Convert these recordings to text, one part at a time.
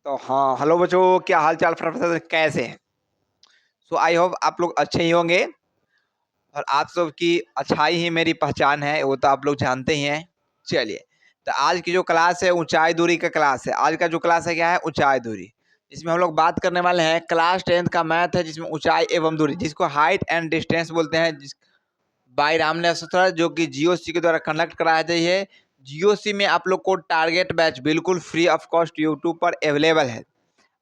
तो हाँ, हेलो बच्चों, क्या हाल चाल प्रोफेसर कैसे हैं? सो आई होप आप लोग अच्छे ही होंगे और आप सब की अच्छाई ही मेरी पहचान है, वो तो आप लोग जानते ही हैं। चलिए, तो आज की जो क्लास है ऊंचाई दूरी का क्लास है। आज का जो क्लास है क्या है? ऊंचाई दूरी। इसमें हम लोग बात करने वाले हैं क्लास 10th का मैथ है, जिसमें ऊंचाई एवं दूरी, जिसको हाइट एंड डिस्टेंस बोलते हैं, बाई रामने सत्र, जो कि जीओसी के द्वारा कंडक्ट कराया जाती है। जीओसी में आप लोग को टारगेट बैच बिल्कुल फ्री ऑफ कॉस्ट यूट्यूब पर अवेलेबल है।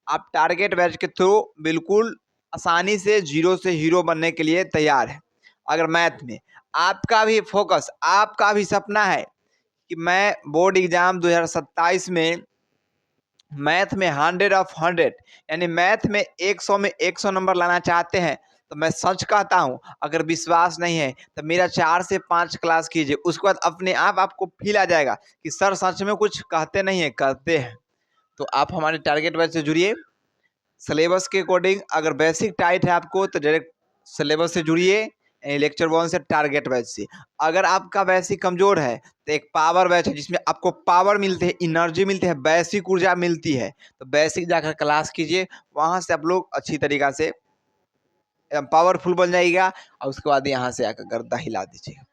आप टारगेट बैच के थ्रू बिल्कुल आसानी से जीरो से हीरो बनने के लिए तैयार है। अगर मैथ में आपका भी फोकस, आपका भी सपना है कि मैं बोर्ड एग्जाम 2027 में मैथ में 100 यानी मैथ में 100 में 100 नंबर लाना चाहते हैं, तो मैं सच कहता हूं, अगर विश्वास नहीं है तो मेरा 4 से 5 क्लास कीजिए। उसके बाद अपने आप आपको फील आ जाएगा कि सर सच में कुछ कहते नहीं है, करते हैं। तो आप हमारे टारगेट बैच से जुड़िए। सिलेबस के अकॉर्डिंग अगर बेसिक टाइट है आपको तो डायरेक्ट सिलेबस से जुड़िए, लेक्चर 1 से टारगेट बैच से। अगर आपका बेसिक कमजोर है तो एक पावर बैच है, जिसमें आपको पावर मिलते हैं, एनर्जी मिलती है, बेसिक ऊर्जा मिलती है। तो बेसिक जाकर क्लास कीजिए, वहां से आप लोग अच्छी तरीका से एकदम पावरफुल बन जाएगा और उसके बाद यहाँ से आकर गर्दा हिला दीजिएगा।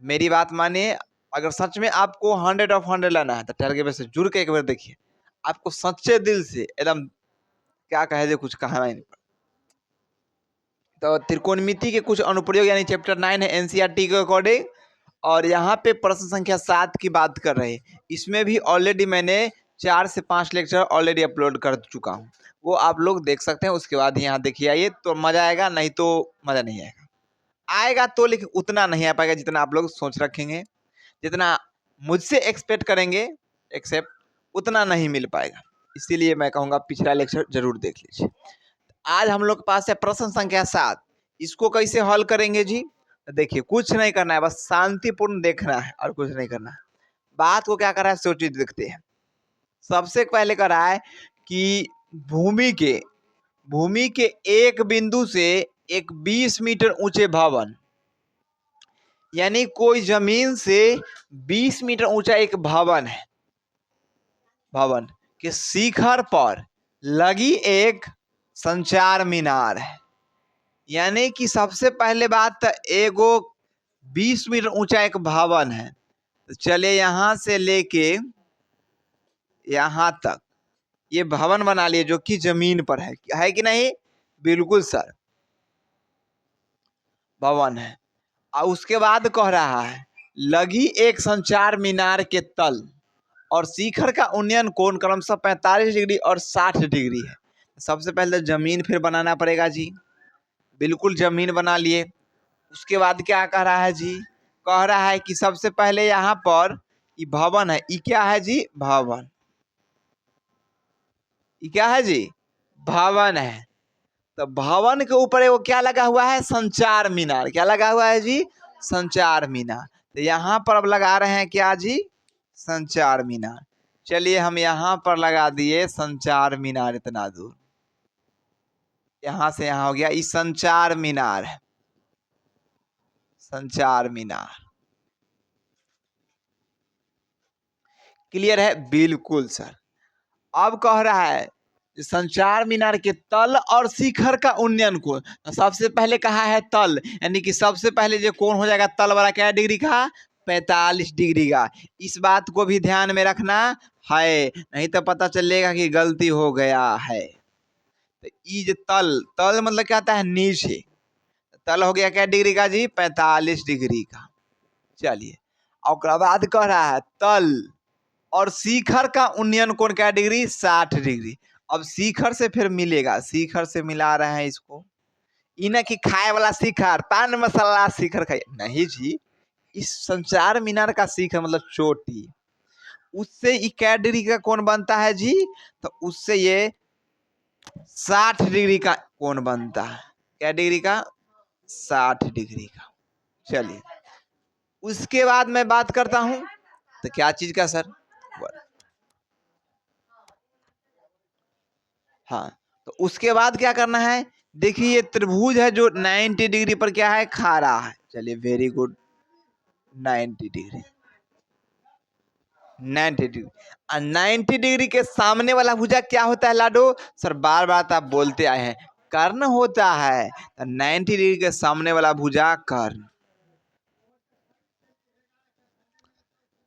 मेरी बात मानिए, अगर सच में आपको 100 लाना है तो टारगेट बैच से जुड़ के एक बार देखिए, आपको सच्चे दिल से एकदम क्या कहे, कुछ कहना ही नहीं। तो त्रिकोणमिति के कुछ अनुप्रयोग यानी चैप्टर 9 है एनसीईआरटी के अकॉर्डिंग, और यहाँ पे प्रश्न संख्या 7 की बात कर रहे हैं। इसमें भी ऑलरेडी मैंने 4 से 5 लेक्चर ऑलरेडी अपलोड कर चुका हूँ, वो आप लोग देख सकते हैं। उसके बाद यहाँ देखिए आइए तो मजा आएगा, नहीं तो मजा नहीं आएगा। आएगा तो लेकिन उतना नहीं आ पाएगा जितना आप लोग सोच रखेंगे, जितना मुझसे एक्सपेक्ट करेंगे, एक्सेप्ट उतना नहीं मिल पाएगा। इसीलिए मैं कहूँगा पिछला लेक्चर जरूर देख लीजिए। आज हम लोग के पास है प्रश्न संख्या 7। इसको कैसे हल करेंगे जी? देखिए, कुछ नहीं करना है, बस शांतिपूर्ण देखना है और कुछ नहीं करना है। बात को क्या कर रहा है सोचिए, देखते हैं। सबसे पहले कर रहा है कि भूमि के एक बिंदु से एक 20 मीटर ऊंचे भवन, यानी कोई जमीन से 20 मीटर ऊंचा एक भवन है, भवन के शिखर पर लगी एक संचार मीनार है। यानी कि सबसे पहले बात तो एगो 20 मीटर ऊंचा एक भवन है। तो चलिए यहां से लेके यहां तक ये भवन बना लिए, जो कि जमीन पर है कि नहीं? बिल्कुल सर, भवन है। और उसके बाद कह रहा है लगी एक संचार मीनार के तल और शिखर का उन्नयन कोण क्रमशः 45 डिग्री और 60 डिग्री है। सबसे पहले जमीन फिर बनाना पड़ेगा जी, बिल्कुल जमीन बना लिए। उसके बाद क्या कह रहा है जी? कह रहा है कि सबसे पहले यहाँ पर ये भवन है, ये क्या है जी? भवन। ये क्या है जी? भवन है। तो भवन के ऊपर वो क्या लगा हुआ है? संचार मीनार। क्या लगा हुआ है जी? संचार मीनार। तो यहाँ पर अब लगा रहे हैं क्या जी? संचार मीनार। चलिए हम यहाँ पर लगा दिए संचार मीनार। इतना दूर यहाँ से यहाँ हो गया, ये संचार मीनार है, संचार मीनार। क्लियर है? बिल्कुल सर। अब कह रहा है संचार मीनार के तल और शिखर का उन्नयन कोण। तो सबसे पहले कहा है तल, यानी कि सबसे पहले जो कोण हो जाएगा तल वाला क्या डिग्री का? 45 डिग्री का। इस बात को भी ध्यान में रखना है, नहीं तो पता चलेगा कि गलती हो गया है। तो ये जो तल, तल मतलब क्या आता है? नीचे। तल हो गया क्या डिग्री का जी? 45 डिग्री का। चलिए, और बाद कह रहा है तल और शिखर का उन्नयन कोण क्या डिग्री? 60 डिग्री। अब शिखर से फिर मिलेगा, शिखर से मिला रहे हैं इसको। इन्हें कि खाए वाला शिखर, पान मसाला शिखर खाइए नहीं जी, इस संचार मीनार का शिखर मतलब चोटी। उससे ये क्या डिग्री का कोण बनता है जी? तो उससे ये 60 डिग्री का कोण बनता है। क्या डिग्री का? 60 डिग्री का। चलिए, उसके बाद मैं बात करता हूं तो क्या चीज का सर? हाँ, तो उसके बाद क्या करना है? देखिए ये त्रिभुज है जो 90 डिग्री पर क्या है? खा रहा है। चलिए very good, 90 degree. 90 degree. 90 degree के सामने वाला भुजा क्या होता है लाडो? सर बार बार तो आप बोलते आए हैं, कर्ण होता है। तो 90 डिग्री के सामने वाला भुजा कर्ण।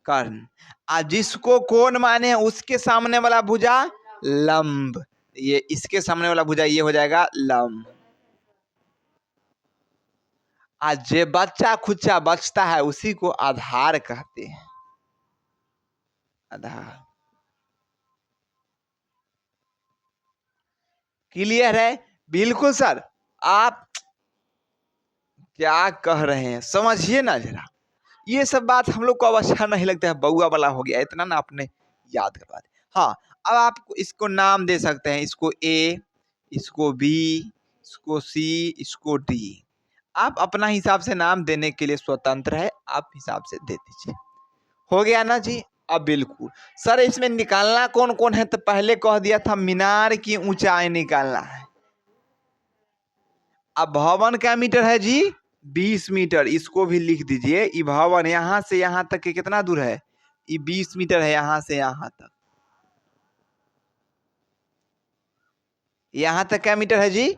कर्ण। और जिसको कोण माने हैं उसके सामने वाला भुजा लंब। ये इसके सामने वाला भुजा ये हो जाएगा लंब। आज जे बच्चा खुच्चा बचता है उसी को आधार कहते हैं। आधार। क्लियर है? बिल्कुल सर। आप क्या कह रहे हैं समझिए ना जरा। ये सब बात हम लोग को अब अच्छा नहीं लगता है, बउआ वाला हो गया इतना ना, आपने याद करवा दिया। हाँ, अब आप इसको नाम दे सकते हैं, इसको ए, इसको बी, इसको सी, इसको डी। आप अपना हिसाब से नाम देने के लिए स्वतंत्र है, आप हिसाब से दे दीजिए। हो गया ना जी? अब बिल्कुल सर इसमें निकालना कौन कौन है, तो पहले कह दिया था मीनार की ऊंचाई निकालना है। अब भवन क्या मीटर है जी? 20 मीटर। इसको भी लिख दीजिए। ये भवन यहां से यहां तक के कितना दूर है? ये 20 मीटर है यहां से यहां तक। यहां तक क्या मीटर है जी?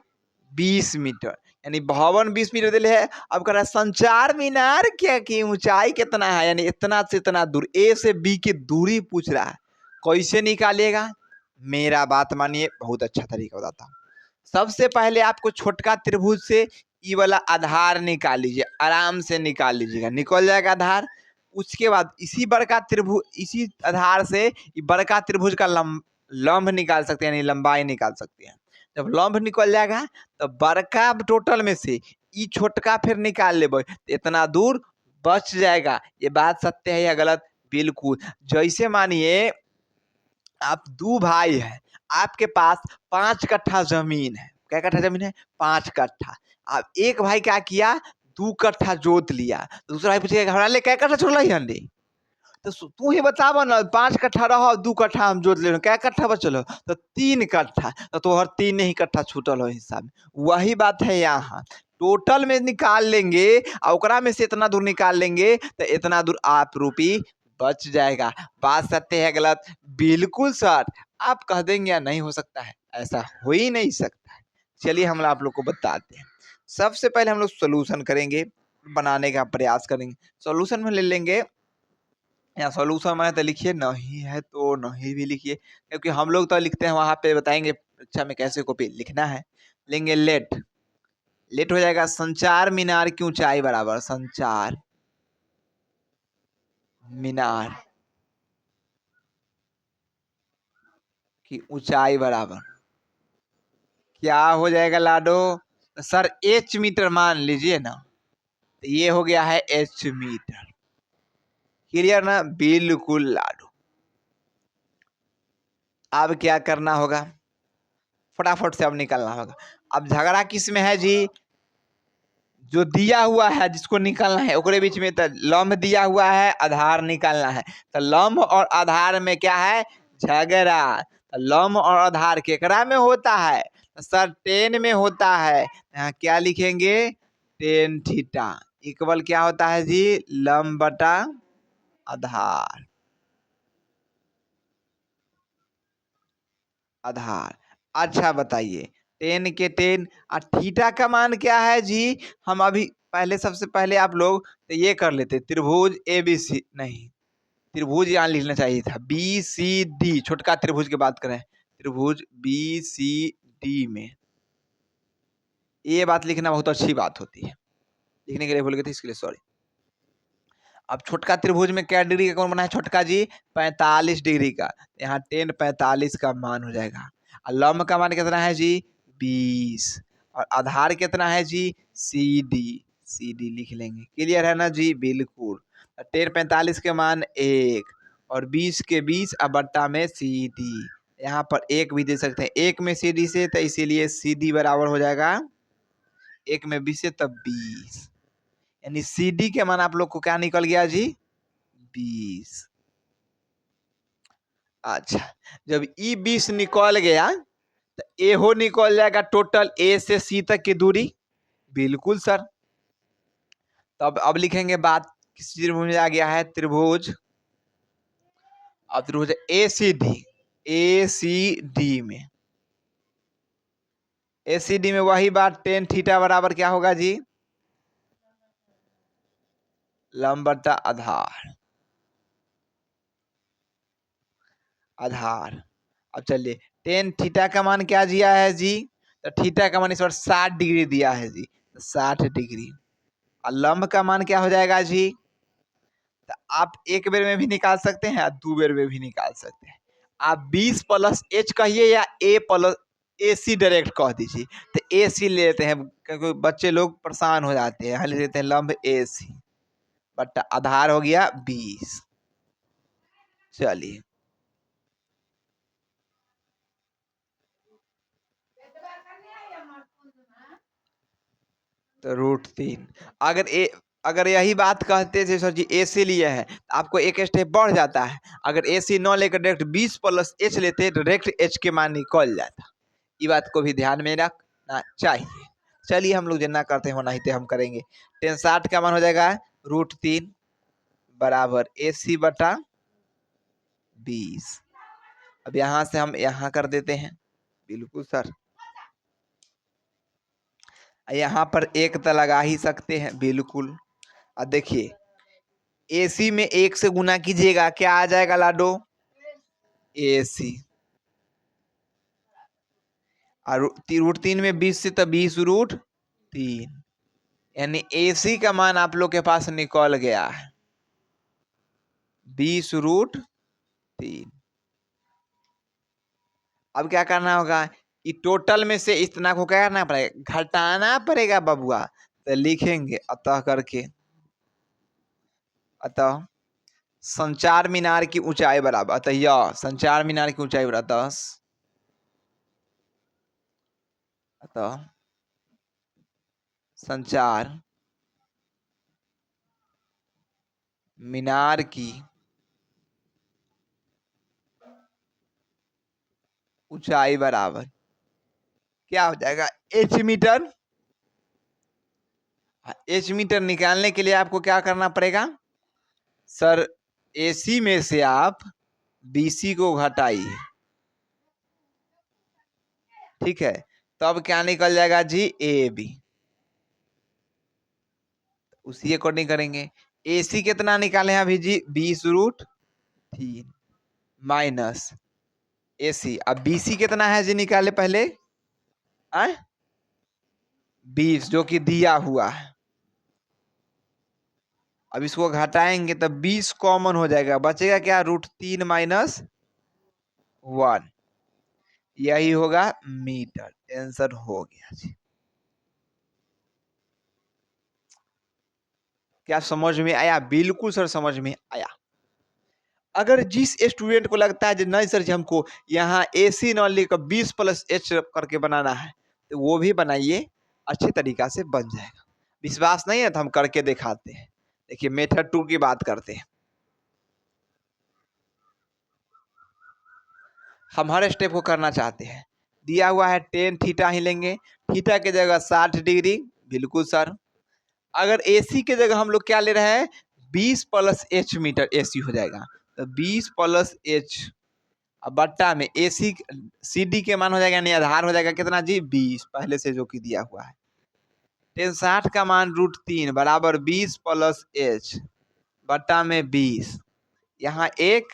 20 मीटर। यानी भवन 20 मीटर दिले है। अब कह रहा है संचार मीनार क्या की ऊंचाई कितना है, यानी इतना से इतना दूर, ए से बी की दूरी पूछ रहा है। कैसे निकालिएगा? मेरा बात मानिए, बहुत अच्छा तरीका बताता हूँ। सबसे पहले आपको छोटका त्रिभुज से ई वाला आधार निकाल लीजिए, आराम से निकाल लीजिएगा, निकल जाएगा आधार। उसके बाद इसी बड़का त्रिभुज, इसी आधार से बड़का त्रिभुज का लंब निकाल सकते हैं, यानी लंबाई निकाल सकते हैं। जब लंब निकल जाएगा तो बड़का टोटल में से ई छोटका फिर निकाल लेबे, इतना दूर बच जाएगा। ये बात सत्य है या गलत? बिल्कुल। जैसे मानिए आप दो भाई हैं, आपके पास 5 कट्ठा जमीन है। क्या कट्ठा जमीन है? 5 कट्ठा। अब एक भाई क्या किया, 2 कट्ठा जोत लिया। दूसरा भाई पूछेगा हमरा ले क्या कट्ठा छोड़ला हंडी? तो तू ही बतावा ना, 5 कट्ठा रहो, 2 कट्ठा हम जोत ले, क्या कट्ठा बचल हो? तो 3 कट्ठा। तो तोहर 3 ही कट्ठा छूटल हो हिसाब में। वही बात है यहाँ, टोटल में निकाल लेंगे और ओकरा में से इतना दूर निकाल लेंगे तो इतना दूर आप रूपी बच जाएगा। बात सत्य है गलत? बिल्कुल सर। आप कह देंगे या नहीं हो सकता है, ऐसा हो ही नहीं सकता है। चलिए हम आप लोग को बताते हैं। सबसे पहले हम लोग सोल्यूशन करेंगे, बनाने का प्रयास करेंगे। सोल्यूशन में ले लेंगे, या सॉल्यूशन में तो लिखिए, नहीं है तो नहीं भी लिखिए, क्योंकि हम लोग तो लिखते हैं वहां पे बताएंगे परीक्षा में कैसे कॉपी लिखना है। लेंगे लेट। लेट हो जाएगा संचार मीनार की ऊंचाई बराबर संचार मीनार की ऊंचाई बराबर क्या हो जाएगा लाडो? सर एच मीटर मान लीजिए ना, तो ये हो गया है एच मीटर। क्लियर ना? बिल्कुल लाडो। अब क्या करना होगा, फटाफट से अब निकलना होगा। अब झगड़ा किस में है जी? जो दिया हुआ है जिसको निकालना है ओकरे बीच में, तो लंब दिया हुआ है, आधार निकालना है। तो लंब और आधार में क्या है? झगड़ा। तो लंब और आधार केकरा में होता है? तो सर टेन में होता है। यहाँ क्या लिखेंगे? टेन थीटा इक्वल क्या होता है जी? लंब बटा आधार। आधार। अच्छा बताइए, टेन के टेन और थीटा का मान क्या है जी? हम अभी पहले सबसे पहले आप लोग तो ये कर लेते, त्रिभुज ए बी सी, नहीं त्रिभुज यहाँ लिखना चाहिए था, बी सी डी। छोटका त्रिभुज की बात करें, त्रिभुज बी सी डी में ये बात लिखना बहुत अच्छी बात होती है, लिखने के लिए भूल गए थे, इसके लिए सॉरी। अब छोटका त्रिभुज में क्या डिग्री का कोण बना है छोटका जी? 45 डिग्री का। यहाँ टेन 45 का मान हो जाएगा। और लंब का मान कितना है जी? 20। और आधार कितना है जी? C D. सी डी लिख लेंगे। क्लियर है ना जी? बिल्कुल। टेन 45 के मान 1 और 20 के 20 और बट्टा में सी डी। यहाँ पर 1 भी दे सकते हैं, 1 में सी डी से, तो इसीलिए सी डी बराबर हो जाएगा 1 में 20 से तब 20। यानी सी डी के मान आप लोग को क्या निकल गया जी? 20। अच्छा, जब ई 20 निकल गया तो ए हो निकल जाएगा टोटल ए से सी तक की दूरी। बिल्कुल सर। तो अब लिखेंगे बात किस त्रिभुज में आ गया है? त्रिभुज अब हो जाए ए सी डी, ए सी डी में, ए सी डी में वही बात, टेन थीटा बराबर क्या होगा जी, लंब बटा आधार, आधार। अब चलिए टेन थीटा का मान क्या दिया है जी, तो थीटा का मान इस बार 60 डिग्री दिया है जी, 60 डिग्री। और लंब का मान क्या हो जाएगा जी, तो आप एक बेर में भी निकाल सकते हैं, दो बेर में भी निकाल सकते हैं। आप 20 प्लस एच कहिए या ए प्लस ए सी डायरेक्ट कह दीजिए, तो ए सी ले लेते हैं क्योंकि बच्चे लोग परेशान हो जाते हैं, ले लेते हैं लंब ए सी बट आधार हो गया 20। चलिए तो √3, अगर यही बात कहते थे सर जी ए सी लिए हैं, तो आपको एक स्टेप बढ़ जाता है। अगर ए सी न लेकर डायरेक्ट 20 प्लस एच लेते तो डायरेक्ट एच के मान निकल जाता। ये बात को भी ध्यान में रखना चाहिए। चलिए हम लोग जितना करते हैं होना ही हम करेंगे। 1060 का मान हो जाएगा √3 बराबर ए सी बटा 20। अब यहाँ से हम यहाँ कर देते हैं, बिल्कुल सर। यहाँ पर एक तो लगा ही सकते हैं, बिल्कुल। अब देखिए एसी में एक से गुना कीजिएगा, क्या आ जाएगा लाडो, एसी। और √3 में 20 से तो 20√3, यानी एसी का मान आप लोग के पास निकल गया है 20√3। अब क्या करना होगा कि टोटल में से इतना को क्या करना पड़ेगा, घटाना पड़ेगा बबुआ। तो लिखेंगे अतः करके, अतः संचार मीनार की ऊंचाई बराबर, अतः यह संचार मीनार की ऊंचाई बराबर, अतः संचार मीनार की ऊंचाई बराबर क्या हो जाएगा, एच मीटर। एच मीटर निकालने के लिए आपको क्या करना पड़ेगा सर, एसी में से आप बीसी को घटाइए, ठीक है। तब क्या निकल जाएगा जी, ए बी। उसी अकॉर्डिंग करेंगे। एसी कितना निकाले हैं अभी जी, 20√3 माइनस एसी। अब बीसी कितना है जी निकाले पहले, 20 जो कि दिया हुआ है। अब इसको घटाएंगे तो 20 कॉमन हो जाएगा, बचेगा क्या, √3 माइनस 1, यही होगा मीटर। आंसर हो गया जी। क्या समझ में आया, बिल्कुल सर समझ में आया। अगर जिस स्टूडेंट को लगता है नहीं सर जी हमको यहाँ एसी न लेकर 20 प्लस एच करके बनाना है, तो वो भी बनाइए, अच्छे तरीका से बन जाएगा। विश्वास नहीं है तो हम करके दिखाते हैं। देखिए मेथड 2 की बात करते हैं। हम हर स्टेप को करना चाहते हैं। दिया हुआ है 10 थीटा ही लेंगे, थीटा की जगह 60 डिग्री, बिल्कुल सर। अगर एसी की जगह हम लोग क्या ले रहे हैं, 20 प्लस एच मीटर एसी हो जाएगा, तो 20 प्लस एच अब बट्टा में एसी सीडी के मान हो जाएगा, यानी आधार हो जाएगा कितना जी, 20 पहले से जो कि दिया हुआ है। 1060 का मान √3 बराबर 20 प्लस एच बट्टा में 20। यहाँ एक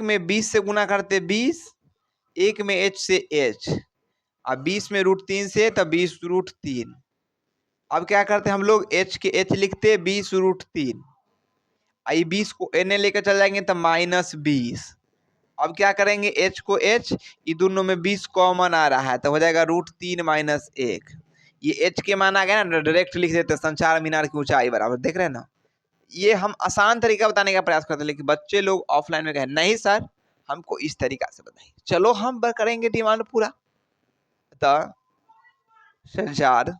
में 20 से गुना करते 20, एक में एच से एच, अब 20 में √3 से तो 20√3। अब क्या करते हैं हम लोग, एच के एच लिखते 20√3, आई 20 को एन लेकर चल जाएंगे तो -20। अब क्या करेंगे, एच को एच, ये दोनों में 20 कॉमन आ रहा है तो हो जाएगा √3 माइनस 1। ये एच के मान आ गया ना, डायरेक्ट लिख देते हैं संचार मीनार की ऊंचाई बराबर। देख रहे हैं ना, ये हम आसान तरीका बताने का प्रयास करते हैं, लेकिन बच्चे लोग ऑफलाइन में कहे नहीं सर हमको इस तरीका से बताइए। चलो हम करेंगे डिमांड पूरा। तो संचार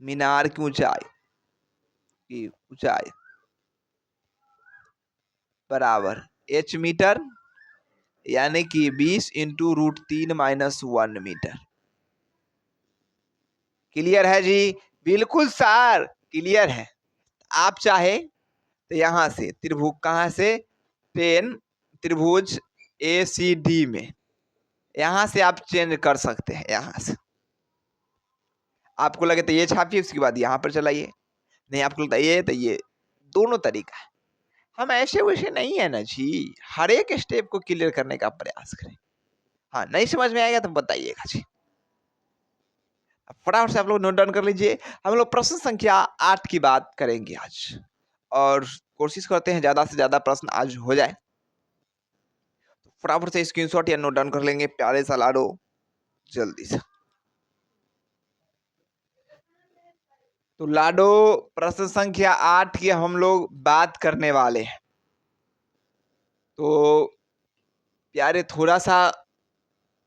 मीनार की ऊंचाई बराबर एच मीटर, यानी कि 20 इंटू √3 माइनस 1 मीटर। क्लियर है जी, बिल्कुल सर क्लियर है। आप चाहे तो यहाँ से त्रिभुज कहाँ से, टेन त्रिभुज ACD में, यहाँ से आप चेंज कर सकते हैं। यहाँ से आपको लगे तो ये छापिए, उसके बाद यहाँ पर चलाइए, नहीं आपको लगता है ये तो ये, दोनों तरीका है। हम ऐसे वैसे नहीं है ना जी, हर एक स्टेप को क्लियर करने का प्रयास करें। हाँ, नहीं समझ में आएगा तो बताइएगा जी। फटाफट से आप लोग नोट डाउन कर लीजिए। हम लोग प्रश्न संख्या 8 की बात करेंगे आज, और कोशिश करते हैं ज्यादा से ज्यादा प्रश्न आज हो जाए। फटाफट से स्क्रीनशॉट या नोट डाउन कर लेंगे प्यारे सा लाडो, जल्दी से। तो लाडो प्रश्न संख्या 8 की हम लोग बात करने वाले हैं। तो प्यारे थोड़ा सा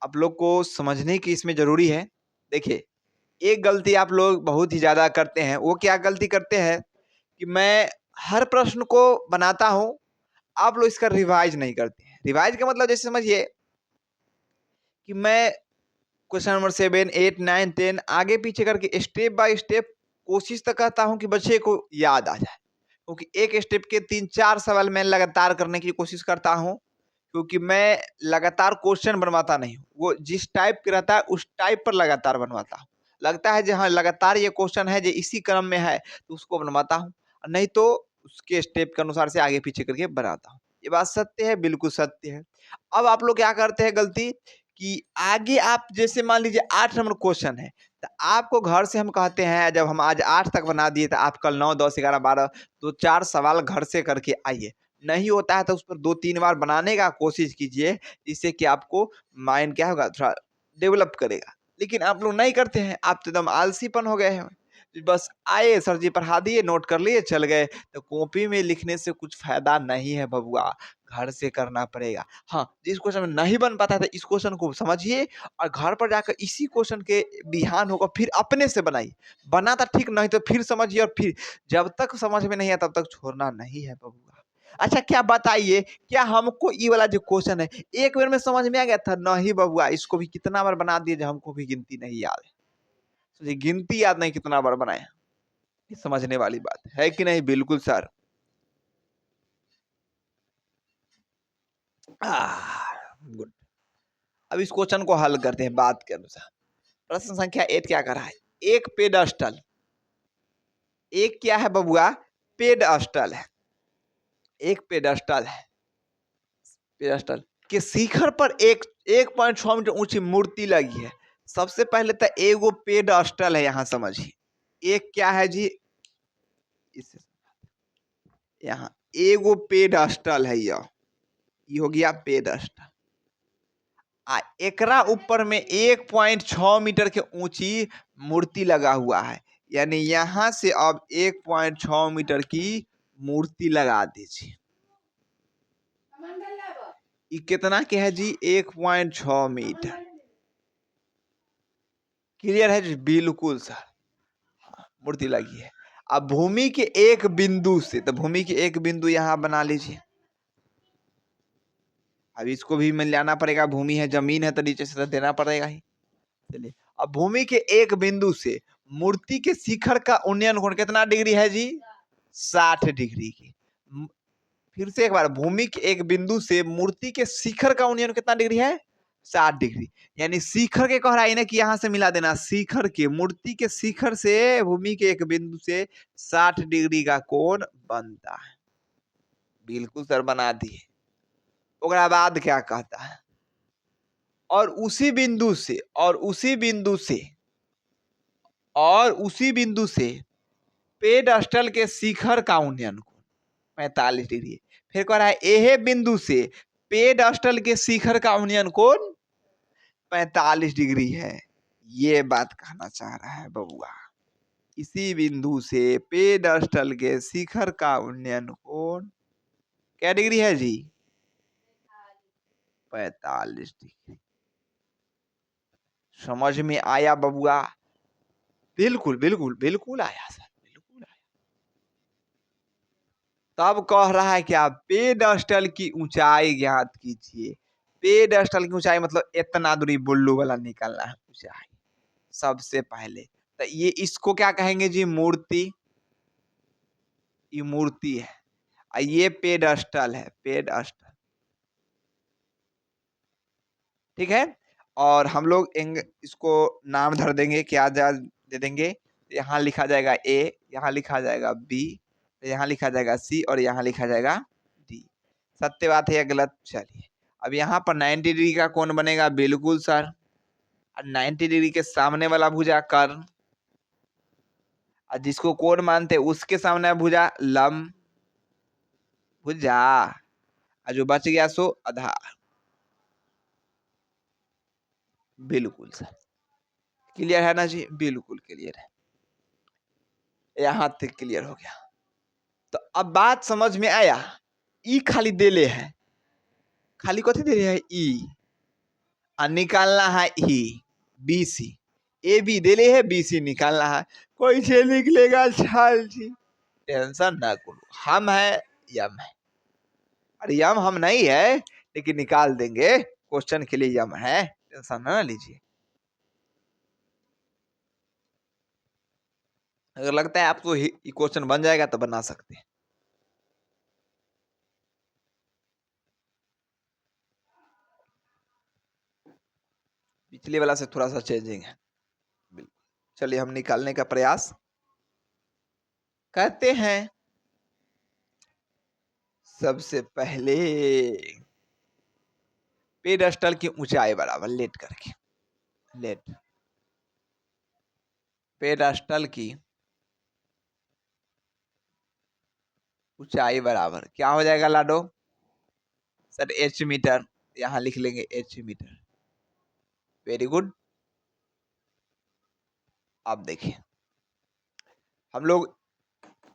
आप लोग को समझने की इसमें जरूरी है। देखिए, एक गलती आप लोग बहुत ही ज्यादा करते हैं। वो क्या गलती करते हैं कि मैं हर प्रश्न को बनाता हूं, आप लोग इसका रिवाइज नहीं करते हैं। रिवाइज का मतलब जैसे समझिए कि मैं क्वेश्चन नंबर 7, 8, 9, 10 आगे पीछे करके स्टेप बाय स्टेप कोशिश तो करता हूं कि बच्चे को याद आ जाए, क्योंकि एक स्टेप के 3-4 सवाल मैं लगातार करने की कोशिश करता हूं, क्योंकि मैं लगातार क्वेश्चन बनवाता नहीं हूँ। वो जिस टाइप का रहता है उस टाइप पर लगातार बनवाता हूँ। लगता है जहाँ लगातार ये क्वेश्चन है जो इसी क्रम में है तो उसको बनवाता हूँ, नहीं तो उसके स्टेप के अनुसार से आगे पीछे करके बनाता हूँ। ये बात सत्य है, बिल्कुल सत्य है। अब आप लोग क्या करते हैं गलती कि आगे आप जैसे मान लीजिए 8 नंबर क्वेश्चन है, तो आपको घर से हम कहते हैं जब हम आज 8 तक बना दिए तो आप कल 9, 10, 11, 12 तो 4 सवाल घर से करके आइए। नहीं होता है तो उस पर 2-3 बार बनाने का कोशिश कीजिए, जिससे कि आपको माइंड क्या होगा, थोड़ा डेवलप करेगा। लेकिन आप लोग नहीं करते हैं, आप तो एकदम आलसीपन हो गए हैं। बस आए सर जी पढ़ा दिए, नोट कर लिए, चल गए। तो कॉपी में लिखने से कुछ फायदा नहीं है बबुआ, घर से करना पड़ेगा। हाँ, जिस क्वेश्चन में नहीं बन पाता था इस क्वेश्चन को समझिए और घर पर जाकर इसी क्वेश्चन के बिहान होकर फिर अपने से बनाइए। बना था ठीक, नहीं तो फिर समझिए, और फिर जब तक समझ में नहीं आया तब तक छोड़ना नहीं है बबुआ। अच्छा क्या बताइए, क्या हमको ये वाला जो क्वेश्चन है एक बार में समझ में आ गया था? नहीं बबुआ, इसको भी कितना बार बना दिए जो हमको भी गिनती नहीं याद है। सोचिए गिनती याद नहीं कितना बार बनाए। ये समझने वाली बात है कि नहीं? बिल्कुल सर। गुड। अब इस क्वेश्चन को हल करते हैं बात के अनुसार। प्रश्न संख्या 8 क्या कर रहा है? एक पेडस्टल, एक क्या है बबुआ? पेडस्टल है। एक पेडस्टल है, पेडस्टल के शिखर पर एक 1.6 मीटर ऊंची मूर्ति लगी है। सबसे पहले तो एगो पेडस्टल है, यहाँ समझिए। एक क्या है जी? इस यहाँ एगो पेडस्टल है, ये हो गया पेडस्टल। एकरा ऊपर में 1.6 मीटर के ऊंची मूर्ति लगा हुआ है, यानी यहां से अब 1.6 मीटर की मूर्ति लगा दीजिए। ये कितना के है जी? 1.6 मीटर। क्लियर है जी? बिल्कुल सर। हाँ, मूर्ति लगी है। अब भूमि के एक बिंदु से, तो भूमि के एक बिंदु यहां बना लीजिए। अब इसको भी मिलाना पड़ेगा, भूमि है, जमीन है तो नीचे से तो देना पड़ेगा ही। चलिए, अब भूमि के एक बिंदु से मूर्ति के शिखर का उन्नयन कोण कितना डिग्री है जी? 60 डिग्री की। फिर से एक बार, भूमि के एक बिंदु से मूर्ति के शिखर का उन्नयन कितना डिग्री है? 60 डिग्री। यानी शिखर के कह रहा है ना कि यहां से मिला देना, शिखर के, मूर्ति के शिखर से भूमि के एक बिंदु से 60 डिग्री का कोण बनता है। बिल्कुल सर, बना दिए। उसके बाद क्या कहता है? और उसी बिंदु से, और उसी बिंदु से, और उसी बिंदु से पेडस्टल के शिखर का उन्नयन कोण 45 डिग्री है। फिर कह रहा है एहे बिंदु से पेडस्टल के शिखर का उन्नयन कोण 45 डिग्री है। ये बात कहना चाह रहा है बबुआ। इसी बिंदु से पेडस्टल के शिखर का उन्नयन कोण क्या डिग्री है जी? 45 डिग्री। समझ में आया बबुआ? बिल्कुल बिल्कुल बिल्कुल आया सर, बिल्कुल आया। तब कह रहा है क्या? पेडस्टल की ऊंचाई ज्ञात कीजिए। पेडस्टल की ऊंचाई मतलब इतना दूरी बुल्लू वाला निकलना है ऊंचाई सबसे पहले। तो ये इसको क्या कहेंगे जी? मूर्ति। ये मूर्ति है। ये पेडस्टल है, पेडस्टल, ठीक है। और हम लोग इसको नाम धर देंगे, क्या दे देंगे, यहाँ लिखा जाएगा ए, यहाँ लिखा जाएगा बी, यहाँ लिखा जाएगा सी और यहाँ लिखा जाएगा डी। सत्य बात है या गलत? चलिए अब यहाँ पर 90 डिग्री का कोण बनेगा, बिल्कुल सर। 90 डिग्री के सामने वाला भुजा कर्ण, और जिसको कोण मानते उसके सामने भुजा लंब भुजा, और जो बच गया सो आधार। बिल्कुल सर, क्लियर है ना जी? बिल्कुल क्लियर है, यहाँ तक क्लियर हो गया। तो अब बात समझ में आया। ई खाली देले है, खाली कथी दे रहे हैं ई, और निकालना है E B C. A B देले है, बी सी निकालना है। कैसे निकलेगा छाल जी? टेंशन ना करो, हम है यम है। अरे यम हम नहीं है, लेकिन निकाल देंगे, क्वेश्चन के लिए यम है, टेंशन ना लीजिए। अगर लगता है आपको क्वेश्चन बन जाएगा तो बना सकते हैं। पिछले वाला से थोड़ा सा चेंजिंग है। चलिए हम निकालने का प्रयास करते हैं। सबसे पहले पेडस्टल की ऊंचाई बराबर लेट करके, लेट पेडस्टल की ऊंचाई बराबर क्या हो जाएगा लाडो? सर एच मीटर, यहां लिख लेंगे एच मीटर। Very good. अब देखिए हम लोग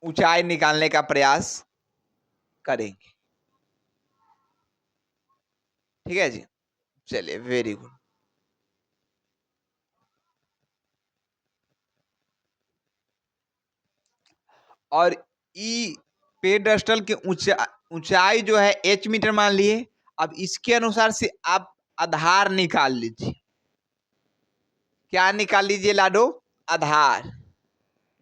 ऊंचाई निकालने का प्रयास करेंगे, ठीक है जी। चलिए वेरी गुड। और ई पेडस्टल की ऊंचाई जो है एच मीटर मान लिए। अब इसके अनुसार से आप आधार निकाल लीजिए। क्या निकाल लीजिए लाडो? आधार।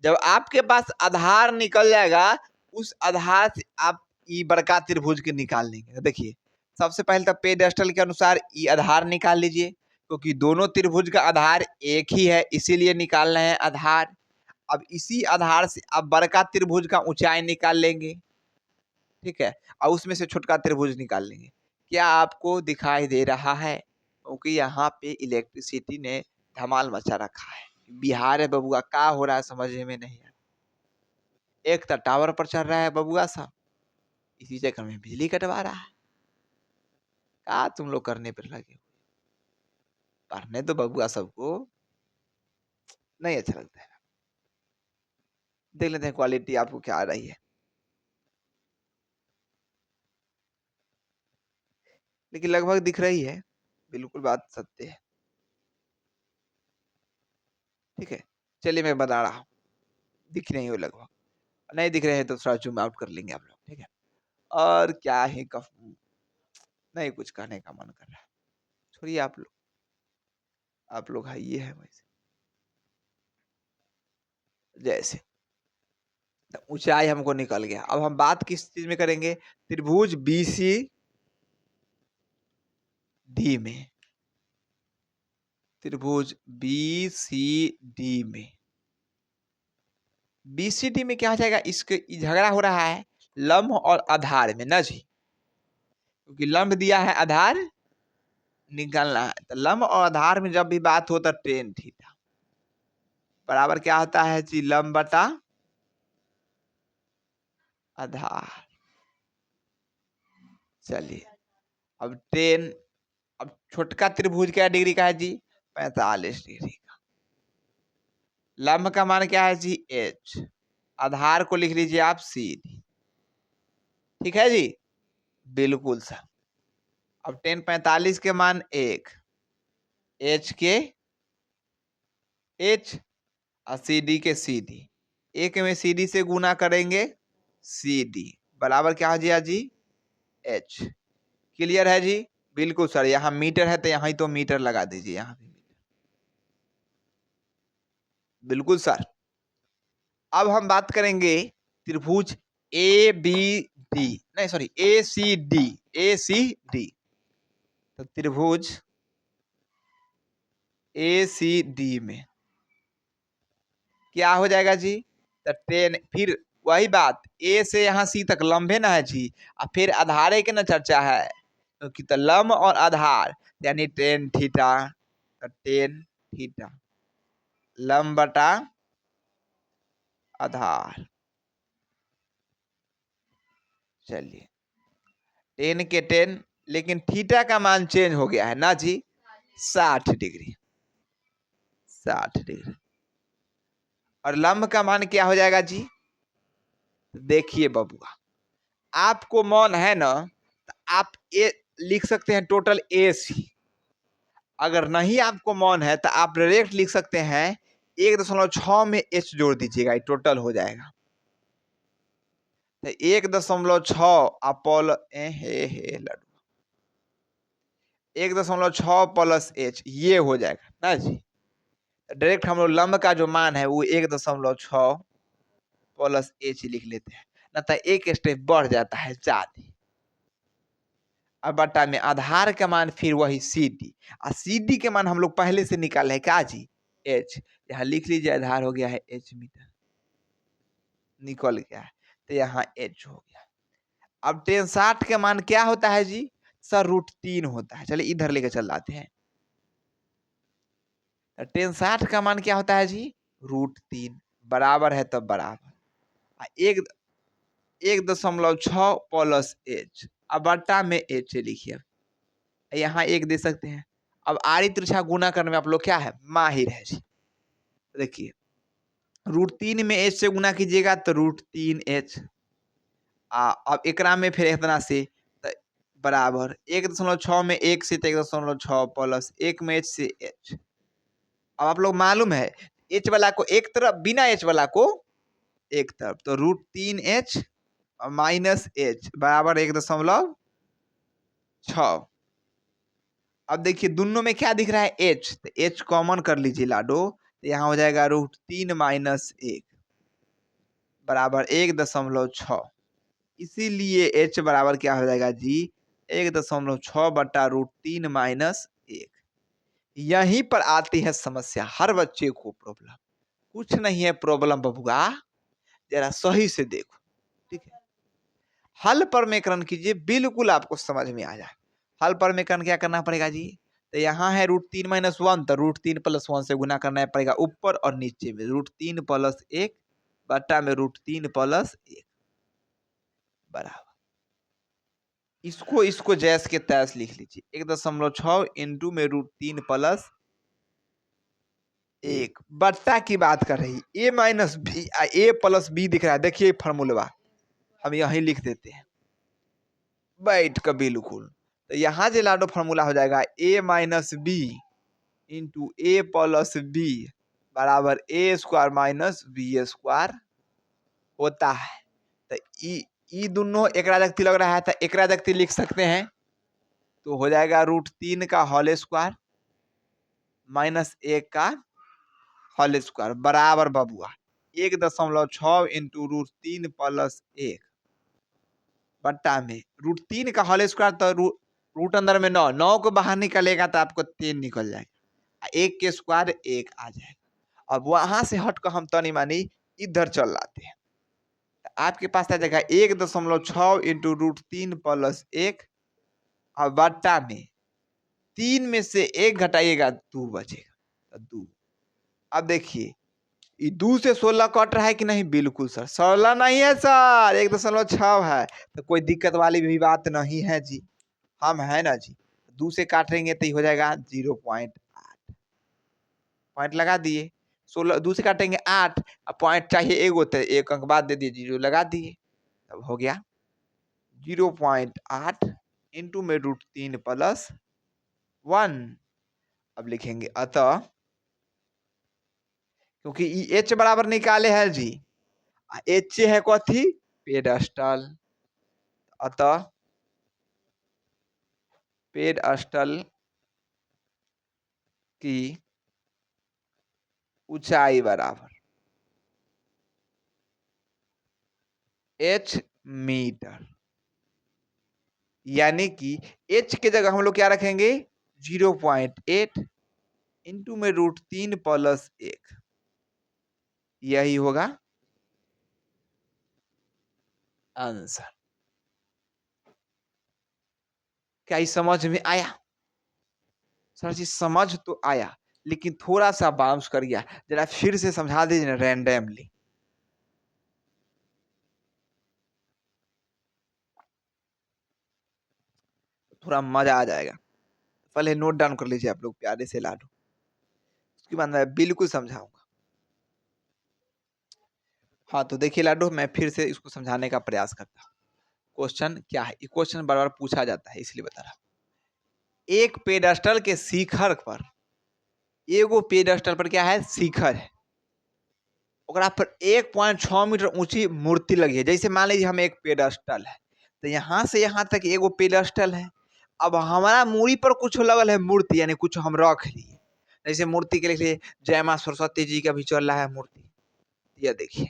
जब आपके पास आधार निकल जाएगा, उस आधार से आप ई बड़का त्रिभुज के निकाल लेंगे। देखिए सबसे पहले तो पेडस्टल के अनुसार ई आधार निकाल लीजिए, क्योंकि दोनों त्रिभुज का आधार एक ही है, इसीलिए निकाल रहे हैं आधार। अब इसी आधार से आप बड़का त्रिभुज का ऊंचाई निकाल लेंगे, ठीक है, और उसमें से छोटका त्रिभुज निकाल लेंगे। क्या आपको दिखाई दे रहा है? क्योंकि यहाँ पे इलेक्ट्रिसिटी ने धमाल मचा रखा है। बिहार है बबुआ, क्या हो रहा है समझ में नहीं आ। एक तो टावर पर चढ़ रहा है बबुआ साहब, इसी चक्कर में बिजली कटवा रहा है। क्या तुम लोग करने पर लगे हो? पढ़ने तो बबुआ सबको नहीं अच्छा लगता है। देख लेते हैं क्वालिटी आपको क्या आ रही है, लेकिन लगभग दिख रही है। बिल्कुल बात सत्य है, ठीक है। चलिए मैं बता रहा हूँ, दिख रही हो लगभग, नहीं दिख रहे हैं तो थोड़ा जूम आउट कर लेंगे आप लोग, ठीक है। और क्या ही कहूँ, नहीं कुछ कहने का मन कर रहा है, छोड़िए आप लोग है ये है वैसे जैसे। तो ऊंचाई हमको निकल गया। अब हम बात किस चीज में करेंगे? त्रिभुज बी सी डी में, त्रिभुज बी सी डी में। बी सी डी में क्या हो जाएगा? इसके झगड़ा हो रहा है लंब और आधार में ना जी, क्योंकि लंब दिया है, आधार निकालना है। तो लंब और आधार में जब भी बात हो तो टेन थीटा बराबर क्या होता है जी? लंब बटा आधार। चलिए अब टेन, अब छोटका त्रिभुज क्या डिग्री का है जी? 45 डिग्री का। लंब का मान क्या है जी? एच। आधार को लिख लीजिए आप सी डी, ठीक है जी। बिल्कुल सर। अब 10 45 के मान एक, एच के एच और सी डी के सी डी। एक में सी डी से गुना करेंगे, सी डी बराबर क्या हो जाएगा जी? एच। क्लियर है जी? बिल्कुल सर। यहाँ मीटर है तो यहाँ ही तो मीटर लगा दीजिए, यहाँ भी मीटर। बिल्कुल सर। अब हम बात करेंगे त्रिभुज ए बी डी, नहीं सॉरी, ए सी डी, ए सी डी। तो त्रिभुज ए सी डी में क्या हो जाएगा जी? तो टेन, फिर वही बात, ए से यहाँ सी तक लंबे ना है जी, और फिर आधारे के ना चर्चा है, क्योंकि तो लंब और आधार यानी टेन थीटा, तो टेन थीटा लंब बटा आधार। चलिए, टेन के टेन, लेकिन थीटा का मान चेंज हो गया है ना जी, 60 डिग्री, 60 डिग्री। और लंब का मान क्या हो जाएगा जी? देखिए बबुआ, आपको मन है ना, तो आप ए लिख सकते हैं टोटल ए सी। अगर नहीं आपको मन है तो आप डायरेक्ट लिख सकते हैं 1.6 में एच जोड़ दीजिएगा, टोटल हो जाएगा। तो 1.6 अपोल हे लड्डू, 1.6 प्लस एच ये हो जाएगा ना जी। डायरेक्ट हम लोग लंब का जो मान है वो 1.6 प्लस एच लिख लेते हैं, ना तो एक स्टेप बढ़ जाता है ज्यादा। अब बटा में आधार का मान फिर वही सी डी, और सी डी के मान हम लोग पहले से निकाले है क्या जी? एच। यहाँ लिख लीजिए, आधार हो गया है एच मीटर, निकल गया है, तो यहाँ एच हो गया। अब टेन 60 का मान क्या होता है जी? सर √3 होता है। चलिए इधर लेके चल जाते हैं। टेन 60 का मान क्या होता है जी? √3 बराबर है, तब बराबर एक 1.6 प्लस एच, अब बट्टा में एच लिखिए, यहाँ एक दे सकते हैं। अब आड़ी तिरछा गुना करने में आप लोग क्या है, माहिर है जी। देखिए, √3 में एच से गुना कीजिएगा तो √3h, अब एकरा में फिर इतना से तो बराबर 1.6 में 1 से, तो 1.6 प्लस 1 में एच से एच। अब आप लोग मालूम है एच वाला को एक तरफ, बिना एच वाला को एक तरफ, तो √3h माइनस एच बराबर 1.6। अब देखिए दोनों में क्या दिख रहा है, एच, तो एच कॉमन कर लीजिए लाडो, तो यहाँ हो जाएगा √3 माइनस 1 बराबर 1.6। इसीलिए एच बराबर क्या हो जाएगा जी? 1.6 बटा √3 माइनस 1। यहीं पर आती है समस्या हर बच्चे को प्रॉब्लम। कुछ नहीं है प्रॉब्लम बबुआ, जरा सही से देखो, ठीक है। हल परमेकरण कीजिए, बिल्कुल आपको समझ में आ जाए। हल परमेकरण क्या करना पड़ेगा जी? तो यहाँ है √3 माइनस 1, तो √3 प्लस 1 से गुना करना पड़ेगा ऊपर और नीचे में, √3 प्लस 1 बटा में √3 प्लस 1 बराबर, इसको इसको जैस के तैस लिख लीजिए, 1.6 इंटू में √3 प्लस 1 बट्टा की बात कर रही, ए माइनस बी, ए प्लस बी दिख रहा है, देखिए फॉर्मूला हम यहीं लिख देते हैं बैठ कर बिल्कुल। तो यहाँ जे लाडो फॉर्मूला हो जाएगा ए minus b into a plus b बराबर ए स्क्वायर माइनस बी स्क्वायर होता है। तो ई दोनों एक राजक्ति लग रहा है, तो एक राजक्ति लिख सकते हैं, तो हो जाएगा √3 का होल स्क्वायर माइनस 1 का होल स्क्वायर बराबर बबुआ 1.6 इंटू √3 प्लस 1 बट्टा में √3 का होल स्क्वायर, तो रूट अंदर में 9, 9 को बाहर निकलेगा तो आपको 3 निकल जाएगा, 1 के स्क्वायर 1 आ जाएगा। अब वहां से हटकर हम तनी मानी इधर चल लाते हैं, आपके पास आ जाएगा 1.6 इंटू √3 प्लस 1 और बट्टा में 3 में से 1 घटाइएगा 2 बचेगा, तो 2। अब देखिए 2 से 16 कट रहा है कि नहीं? बिल्कुल सर, 16 नहीं है सर, 1.6 है, तो कोई दिक्कत वाली भी बात नहीं है जी, हम है ना जी। 2 से काटेंगे तो हो जाएगा 0.8, पॉइंट लगा दिए। 16 2 से काटेंगे 8, अब पॉइंट चाहिए एगो, तो 1 अंक बाद दे दिए, 0 लगा दिए, तब हो गया 0.8 इंटू में √3 प्लस 1। अब लिखेंगे अतः, क्योंकि एच बराबर निकाले है जी, एच है कथी? पेडस्टल, अतः पेडस्टल की ऊंचाई बराबर h मीटर। यानी कि h के जगह हम लोग क्या रखेंगे 0.8 इंटू में √3 प्लस 1, यही होगा आंसर। क्या ये समझ में आया? सर जी समझ तो आया, लेकिन थोड़ा सा बाउंस कर गया, जरा फिर से समझा दीजिए ना रैंडमली। थोड़ा मजा आ जाएगा। पहले नोट डाउन कर लीजिए आप लोग प्यारे से लाडू, उसके बाद मैं बिल्कुल समझाऊंगा। हाँ तो देखिए लाडू, मैं फिर से इसको समझाने का प्रयास करता हूँ। क्वेश्चन क्या है, ये क्वेश्चन बार बार पूछा जाता है इसलिए बता रहा हूँ। एक पेडस्टल के शिखर पर, एगो पेडस्टल पर क्या है, शिखर है, ओकरा पर 1.6 मीटर ऊंची मूर्ति लगी है। जैसे मान लीजिए हम एक पेडस्टल है, तो यहाँ से यहाँ तक एगो पेडस्टल है। अब हमारा मूड़ी पर कुछ लगल है मूर्ति, यानी कुछ हम रख लिए। जैसे मूर्ति के लिए जय माँ सरस्वती जी का भी चल रहा है मूर्ति, ये देखिए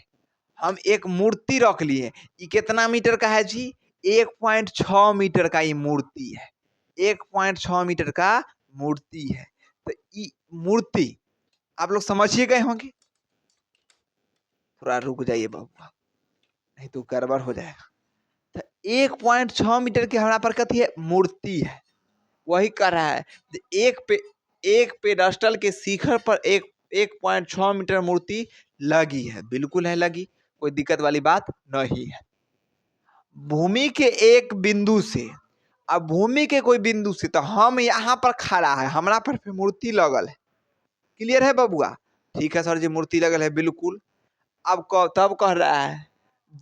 हम एक मूर्ति रख लिए। ये कितना मीटर का है जी, 1.6 मीटर का ये मूर्ति है, 1.6 मीटर का मूर्ति है। तो ये मूर्ति आप लोग समझिए गए होंगे। थोड़ा रुक जाइए बाबू, नहीं तो गड़बड़ हो जाएगा। तो 1.6 मीटर की हमारा पर कथी है, मूर्ति है। वही कर रहा है एक पेडस्टल के शिखर पर 1.6 मीटर मूर्ति लगी है, बिल्कुल है लगी, कोई दिक्कत वाली बात नहीं है। भूमि के एक बिंदु से, अब भूमि के कोई बिंदु से, तो हम यहाँ पर खड़ा है, हमारा पर मूर्ति लगल है। क्लियर है बबुआ? ठीक है सर जी, मूर्ति लगल है बिल्कुल। अब तब कह रहा है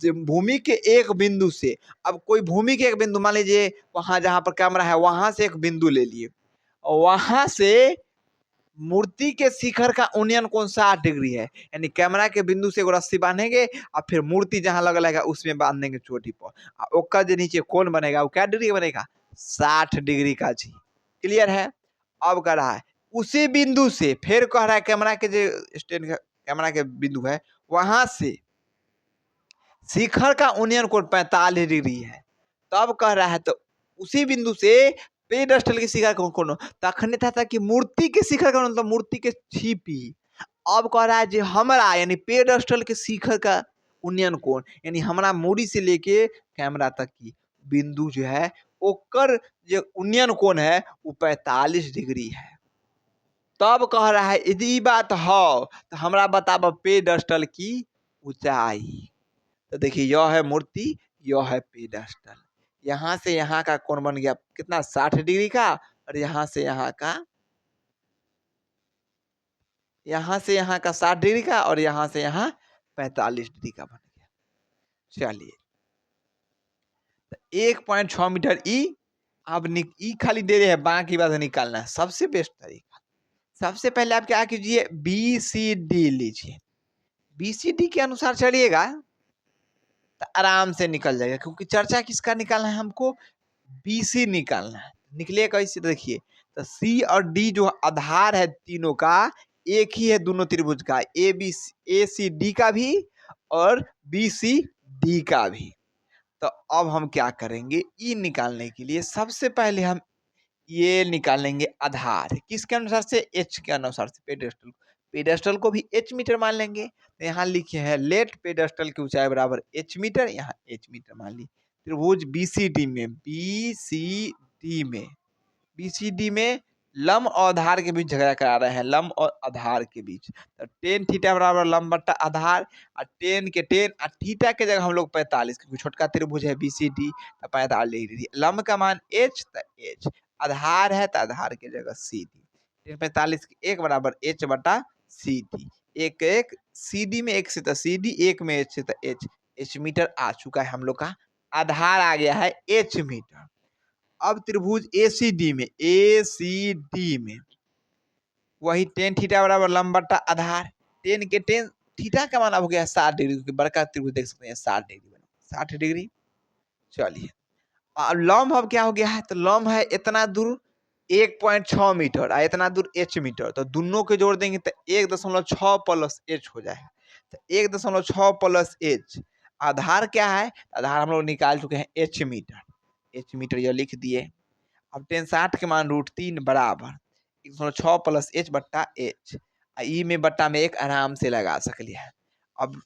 भूमि के एक बिंदु से, अब कोई भूमि के एक बिंदु मान लीजिए वहां जहां पर कैमरा है वहां से एक बिंदु ले लिए, और वहां से मूर्ति के शिखर का उन्नयन कोण 60 डिग्री है। यानी कैमरा के बिंदु से एगो रस्सी बांधेंगे और फिर मूर्ति जहां लगल है उसमें बांध देंगे चोटी पर, ओकर जो नीचे कोण बनेगा वो क्या डिग्री बनेगा, 60 डिग्री का जी। क्लियर है? अब कह रहा है उसी बिंदु से, फिर कह रहा है कैमरा के जो स्टैंड कैमरा के बिंदु है वहां से शिखर का उन्नयन कोण 45 डिग्री है। तब कह रहा है तो उसी बिंदु से पेडस्टल के शिखर का कोण तखने था कि मूर्ति के शिखर का मतलब मूर्ति के छिपी। अब कह रहा है जो हमारा यानी पेडस्टल के शिखर का उन्नयन कोण, यानी हमारा मूड़ी से लेके कैमरा तक की बिंदु जो है ओकर जो उन्नयन कोण है वो 45 डिग्री है। तब कह रहा है यदि बात हो तो हमरा बताब पेडस्टल की ऊंचाई। तो देखिए यह है मूर्ति, यह है पेडस्टल, यहाँ से यहाँ का कोण बन गया कितना, 60 डिग्री का, और यहाँ से यहाँ का 60 डिग्री का, और यहाँ से यहाँ 45 डिग्री का बन गया। चलिए 1.6 मीटर ई, अब ई खाली दे रहे हैं, बाकी बात निकालना है। सबसे बेस्ट तरीका, सबसे पहले आप क्या कीजिए, BCD लीजिए, BCD के अनुसार चलिएगा तो आराम से निकल जाएगा, क्योंकि चर्चा किसका निकालना है हमको, BC निकालना है। निकले कैसे, देखिए तो C और D जो आधार है तीनों का एक ही है, दोनों त्रिभुज का, ACD का भी और BCD का भी। तो अब हम क्या करेंगे, ई निकालने के लिए सबसे पहले हम ये निकालेंगे आधार, किसके अनुसार से, H के अनुसार से। पेडेस्टल, पेडेस्टल को भी H मीटर मान लेंगे, तो यहाँ लिखे हैं लेट पेडेस्टल की ऊंचाई बराबर H मीटर, यहाँ H मीटर मान ली। त्रिभुज BCD में, BCD में लंब और आधार के बीच झगड़ा करा रहे हैं, लंब और आधार के बीच। तो टेन थीटा बराबर लंब बट्टा आधार, और टेन के टेन और थीटा के जगह हम लोग 45, क्योंकि छोटका त्रिभुज है BCD, तो 45 डिग्री। लंब का मान H, तो H, आधार है तो आधार के जगह CD, 45 के 1 बराबर H बटा CD, एक एक CD में 1 से तो CD, 1 में H से तो H, H मीटर आ चुका है हम लोग का, आधार आ गया है H मीटर। अब त्रिभुज ACD में वही टेन थीटा बराबर लंब बट्टा आधार, टेन के टेन, थीटा का मान हो गया 60 डिग्री, क्योंकि बड़का त्रिभुज देख सकते हैं 60 डिग्री बना, 60 डिग्री। चलिए अब लंब अब क्या हो गया है, तो लंब है इतना दूर 1.6 मीटर और इतना दूर H मीटर, तो दोनों के जोड़ देंगे तो 1.6 प्लस H हो जाएगा। तो 1.6 प्लस H, आधार क्या है, आधार हम लोग निकाल चुके हैं H मीटर, एच मीटर यह लिख दिए। अब टेन 60 के मान √3 बराबर 106 प्लस एच बट्टा एच। ई में बट्टा में एक आराम से लगा सकलिए। अब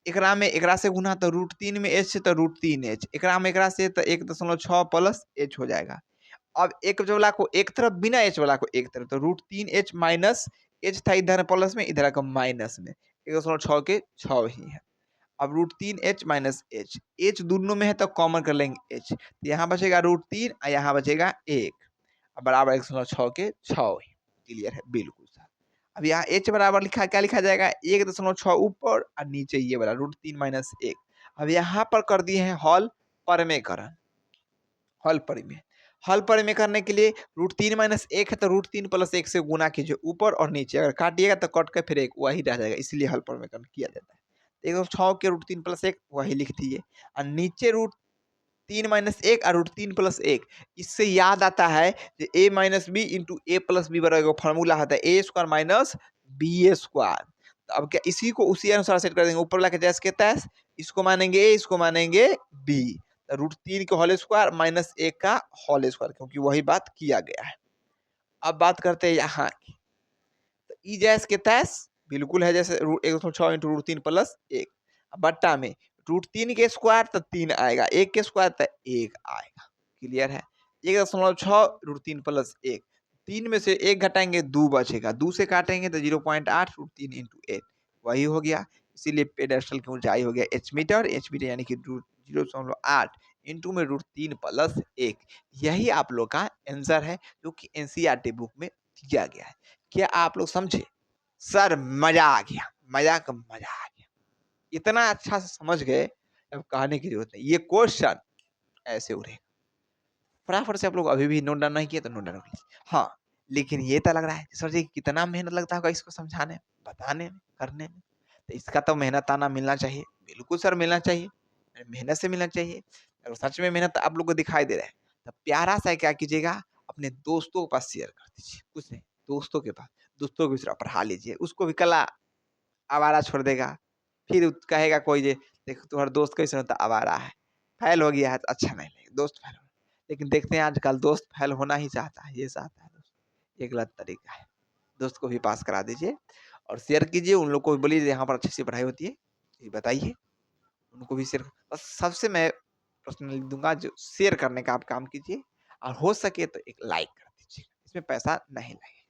एकरा में एकरा से गुना तो √3 में एच से तो √3h, एकरा में एकरा से तो 1.6 प्लस एच हो जाएगा। अब एक वाला को एक तरफ, बिना एच वाला को एक तरफ, तो √3h माइनस एच था इधर प्लस में, इधर का माइनस में, 1.6 के 6 ही है। अब √3h माइनस एच, एच दोनों में है तो कॉमन कर लेंगे एच, तो यहाँ बचेगा √3 और यहाँ बचेगा 1, बराबर 106 के 6 ही। क्लियर है बिल्कुल सर। अब यहाँ h बराबर लिखा, क्या लिखा जाएगा 1.6 ऊपर और नीचे ये वाला √3 माइनस 1। अब यहाँ पर कर दिए हैं हल परिमेयकरण। हल परिमेय करने के लिए √3 माइनस 1 है तो √3 प्लस 1 से गुना कीजिए ऊपर और नीचे, अगर काटिएगा तो कट के फिर एक वही रह जाएगा, इसलिए हल परिमेयकरण किया जाता है। 106 के √3 प्लस 1 वही लिख दिए, और नीचे √3 माइनस 1 और √3 प्लस 1। इससे याद आता है कि a minus b into a plus b बराबर फॉर्मूला होता है a square minus b square. तो अब क्या इसी को उसी अनुसार सेट कर देंगे, ऊपर वाला के जैस के तैस, इसको मानेंगे ए, इसको मानेंगे बी, तो √3 के होल स्क्वायर माइनस 1 का होल स्क्वायर, क्योंकि वही बात किया गया है। अब बात करते हैं यहाँ की, तो ई जैस के तैस बिल्कुल है जैसे 106 इंटू √3 प्लस 1, बट्टा में √3 के स्क्वायर तो 3 आएगा, 1 के स्क्वायर तो 1 आएगा। क्लियर है। 1.6 √3 प्लस 1, 3 में से 1 घटाएंगे 2 बचेगा, 2 से काटेंगे तो 0.8 √3 इंटू 8 वही हो गया। इसीलिए पेडेस्टल की ऊंचाई हो गया एच मीटर, यानी कि 0.8 इंटू में √3 प्लस 1। यही आप लोग का आंसर है जो कि एनसीईआरटी बुक में दिया गया है। क्या आप लोग समझे? सर मजा आ गया, मजा का मजा आ गया, इतना अच्छा से समझ गए, अब कहने की जरूरत नहीं। ये क्वेश्चन ऐसे उड़े, फटाफट से आप लोग अभी भी नोट डाउन नहीं किए तो नोट डाउन कीजिए। हाँ, लेकिन ये तो लग रहा है सर जी कितना मेहनत लगता होगा इसको समझाने, बताने में, करने में, तो इसका तो मेहनत आना मिलना चाहिए। बिल्कुल सर मिलना चाहिए, मेहनत से मिलना चाहिए। अगर सच में मेहनत आप लोग को दिखाई दे रहा है तो प्यारा सा क्या कीजिएगा, अपने दोस्तों के पास शेयर कर दीजिए। कुछ नहीं, दोस्तों के पास, दोस्तों को पढ़ा लीजिए, उसको भी कला आवारा छोड़ देगा। फिर कहेगा कोई जे देख तुम्हारा दोस्त कैसे होता आवारा है, फैल हो गया है, तो अच्छा नहीं लगेगा दोस्त फैल। लेकिन देखते हैं आजकल दोस्त फैल होना ही चाहता है, ये चाहता है दोस्त, ये गलत तरीका है। दोस्त को भी पास करा दीजिए और शेयर कीजिए, उन लोग को भी बोलिए यहाँ पर अच्छी सी पढ़ाई होती है, ये बताइए उनको भी शेयर। बस सबसे मैं पर्सनली दूंगा जो शेयर करने का आप काम कीजिए, और हो सके तो एक लाइक कर दीजिए, इसमें पैसा नहीं लगे,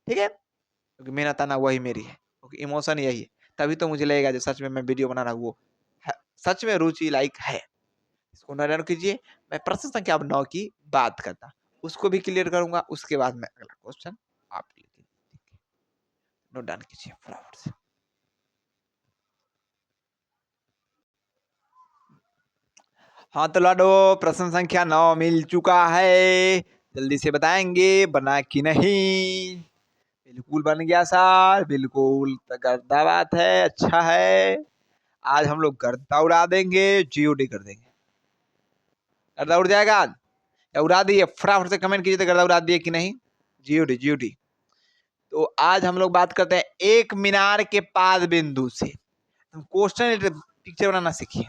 ठीक है, क्योंकि मेहनत आना वही मेरी है, क्योंकि इमोशन यही है, तभी तो मुझे लगेगा जो सच में मैं वीडियो बना रहा हूँ वो सच में रुचि लाइक है। इसको नोट कीजिए। मैं प्रश्न संख्या अब 9 की बात करता, उसको भी क्लियर करूंगा, उसके बाद मैं अगला क्वेश्चन आपके लिए नोट डाउन कीजिए फटाफट से। हाँ तो लाडो, प्रश्न संख्या 9 मिल चुका है, जल्दी से बताएंगे बना कि नहीं। बिल्कुल बन गया सर, बिल्कुल, तो गर्दा बात है, अच्छा है। आज हम लोग गर्दा उड़ा देंगे, जीओडी कर देंगे। गर्दा उड़ जाएगा आज या उड़ा दिए? फटाफट से कमेंट कीजिए तो गर्दा उड़ा दिए कि नहीं। GOD GOD. तो आज हम लोग बात करते हैं एक मीनार के पाद बिंदु से। क्वेश्चन पिक्चर बनाना सीखिए,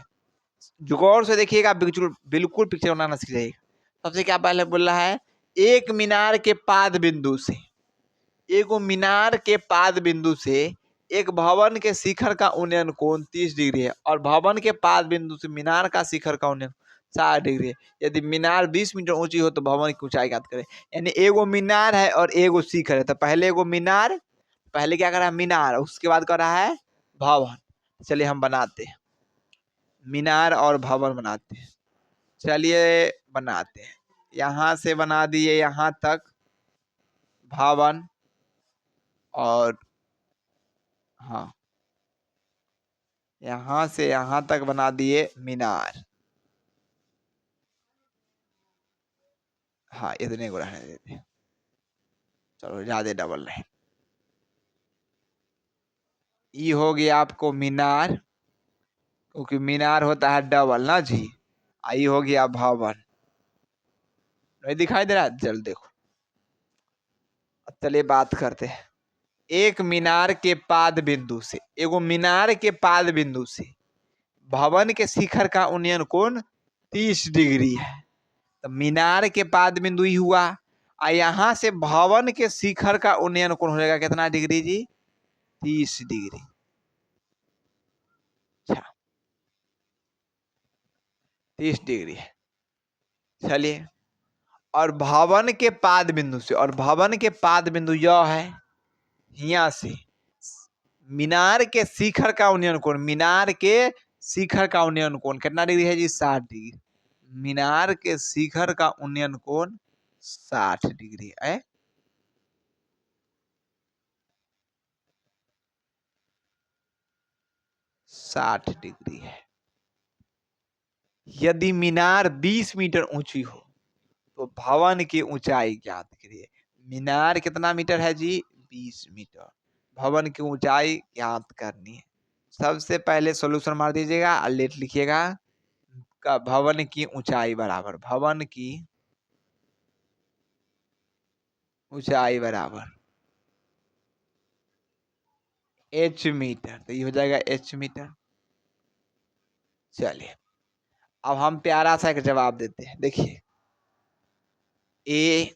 जो गौर से देखिएगा, बिल्कुल बिल्कुल पिक्चर बनाना सीख जाइएगा। सबसे क्या पहले बोल रहा है, एक मीनार के पाद बिंदु से, एक मीनार के पाद बिंदु से एक भवन के शिखर का उन्नयन कोण 30 डिग्री है, और भवन के पाद बिंदु से मीनार का शिखर का उन्नयन 60 डिग्री है। यदि मीनार 20 मीटर ऊंची हो तो भवन की ऊंचाई ज्ञात करें। यानी एगो मीनार है और एगो शिखर है, तो पहले एगो मीनार, पहले क्या कर रहा है मीनार, उसके बाद कर रहा है भवन। चलिए हम बनाते हैं, मीनार और भवन बनाते हैं। चलिए बनाते हैं, यहाँ से बना दिए यहाँ तक भवन, और हाँ यहाँ से यहाँ तक बना दिए मीनार। हाँ इतने को रहने देते हैं, चलो ज्यादा डबल रहे। ये हो गया आपको मीनार, क्योंकि मीनार होता है डबल ना जी। आई हो गया भवन, नहीं दिखाई दे रहा? जल्द देखो। चलिए बात करते हैं, एक मीनार के पाद बिंदु से, एगो मीनार के पाद बिंदु से भवन के शिखर का उन्नयन कोण 30 डिग्री है। तो मीनार के पाद बिंदु ई हुआ, और यहां से भवन के शिखर का उन्नयन कोण हो जाएगा कितना डिग्री जी? 30 डिग्री। अच्छा 30 डिग्री है। चलिए, और भवन के पाद बिंदु से, और भवन के पाद बिंदु यह है, यहाँ से मीनार के शिखर का उन्नयन कोण, मीनार के शिखर का उन्नयन कोण कितना डिग्री है जी? 60 डिग्री। मीनार के शिखर का उन्नयन कोण 60 डिग्री है। 60 डिग्री है। यदि मीनार 20 मीटर ऊंची हो तो भवन की ऊंचाई ज्ञात करिए। मीनार कितना मीटर है जी? 20 मीटर। भवन की ऊंचाई ज्ञात करनी है। सबसे पहले सॉल्यूशन मार दीजिएगा और लेट लिखिएगा। का भवन की ऊंचाई बराबर, भवन की ऊंचाई बराबर h मीटर, तो ये हो जाएगा h मीटर। चलिए, अब हम प्यारा सा एक जवाब देते हैं। देखिए, ए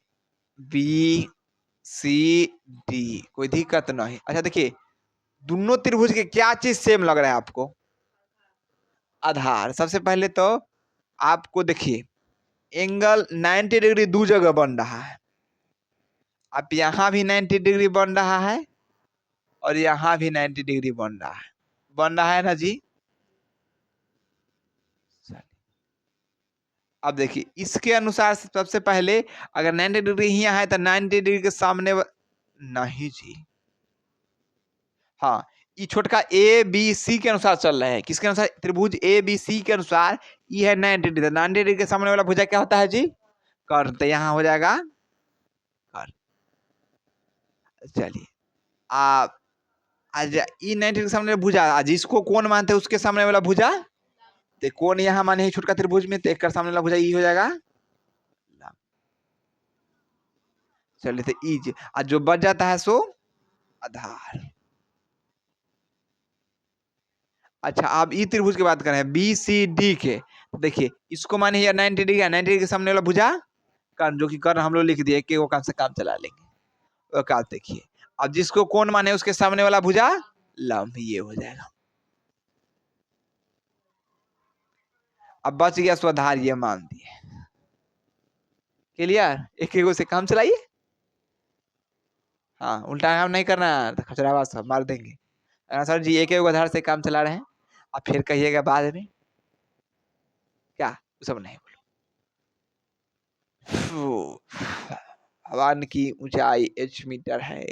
बी सी डी, कोई दिक्कत नहीं। अच्छा देखिए, दोनों त्रिभुज के क्या चीज सेम लग रहा है आपको? आधार। सबसे पहले तो आपको देखिए, एंगल 90 डिग्री दो जगह बन रहा है। अब यहाँ भी 90 डिग्री बन रहा है और यहाँ भी 90 डिग्री बन रहा है, बन रहा है ना जी? अब देखिए, इसके अनुसार सबसे पहले अगर 90 डिग्री यहाँ है तो 90 डिग्री के सामने नहीं जी। हाँ, ये छोटका ए बी सी के अनुसार चल रहे हैं। किसके अनुसार? त्रिभुज ए बी सी के अनुसार ये है 90 डिग्री। 90 डिग्री के सामने वाला भुजा क्या होता है जी? कर्ण। तो यहाँ हो जाएगा कर्ण। चलिए, आप आज ई 90 के सामने भुजा, आज इसको कौन मानते हैं उसके सामने वाला भुजा? तो कौन यहाँ माने छोटका त्रिभुज में, तो एक सामने वाला भुजा ई हो जाएगा। चलिए, तो ई आज जो बच जाता है सो आधार। अच्छा, आप ई त्रिभुज की बात कर रहे हैं बी सी डी के। देखिए, इसको माने 90 डिग्री, 90 डिग्री के सामने वाला भुजा कर्ण, जो कि कर्ण हम लोग लिख दिए कि वो काम से काम चला लेंगे। वो काम देखिए, अब जिसको कौन माने उसके सामने वाला भुजा लंब, ये हो जाएगा। अब बच गया स्वाधार, ये मान दिए। क्लियर? एक एक से काम चलाइए। हाँ, उल्टा काम नहीं करना, तो खचरावा सब मार देंगे। सर जी एक एक आधार से काम चला रहे हैं, आप फिर कहिएगा बाद में क्या वो सब नहीं बोलो। भवन की ऊंचाई h मीटर है,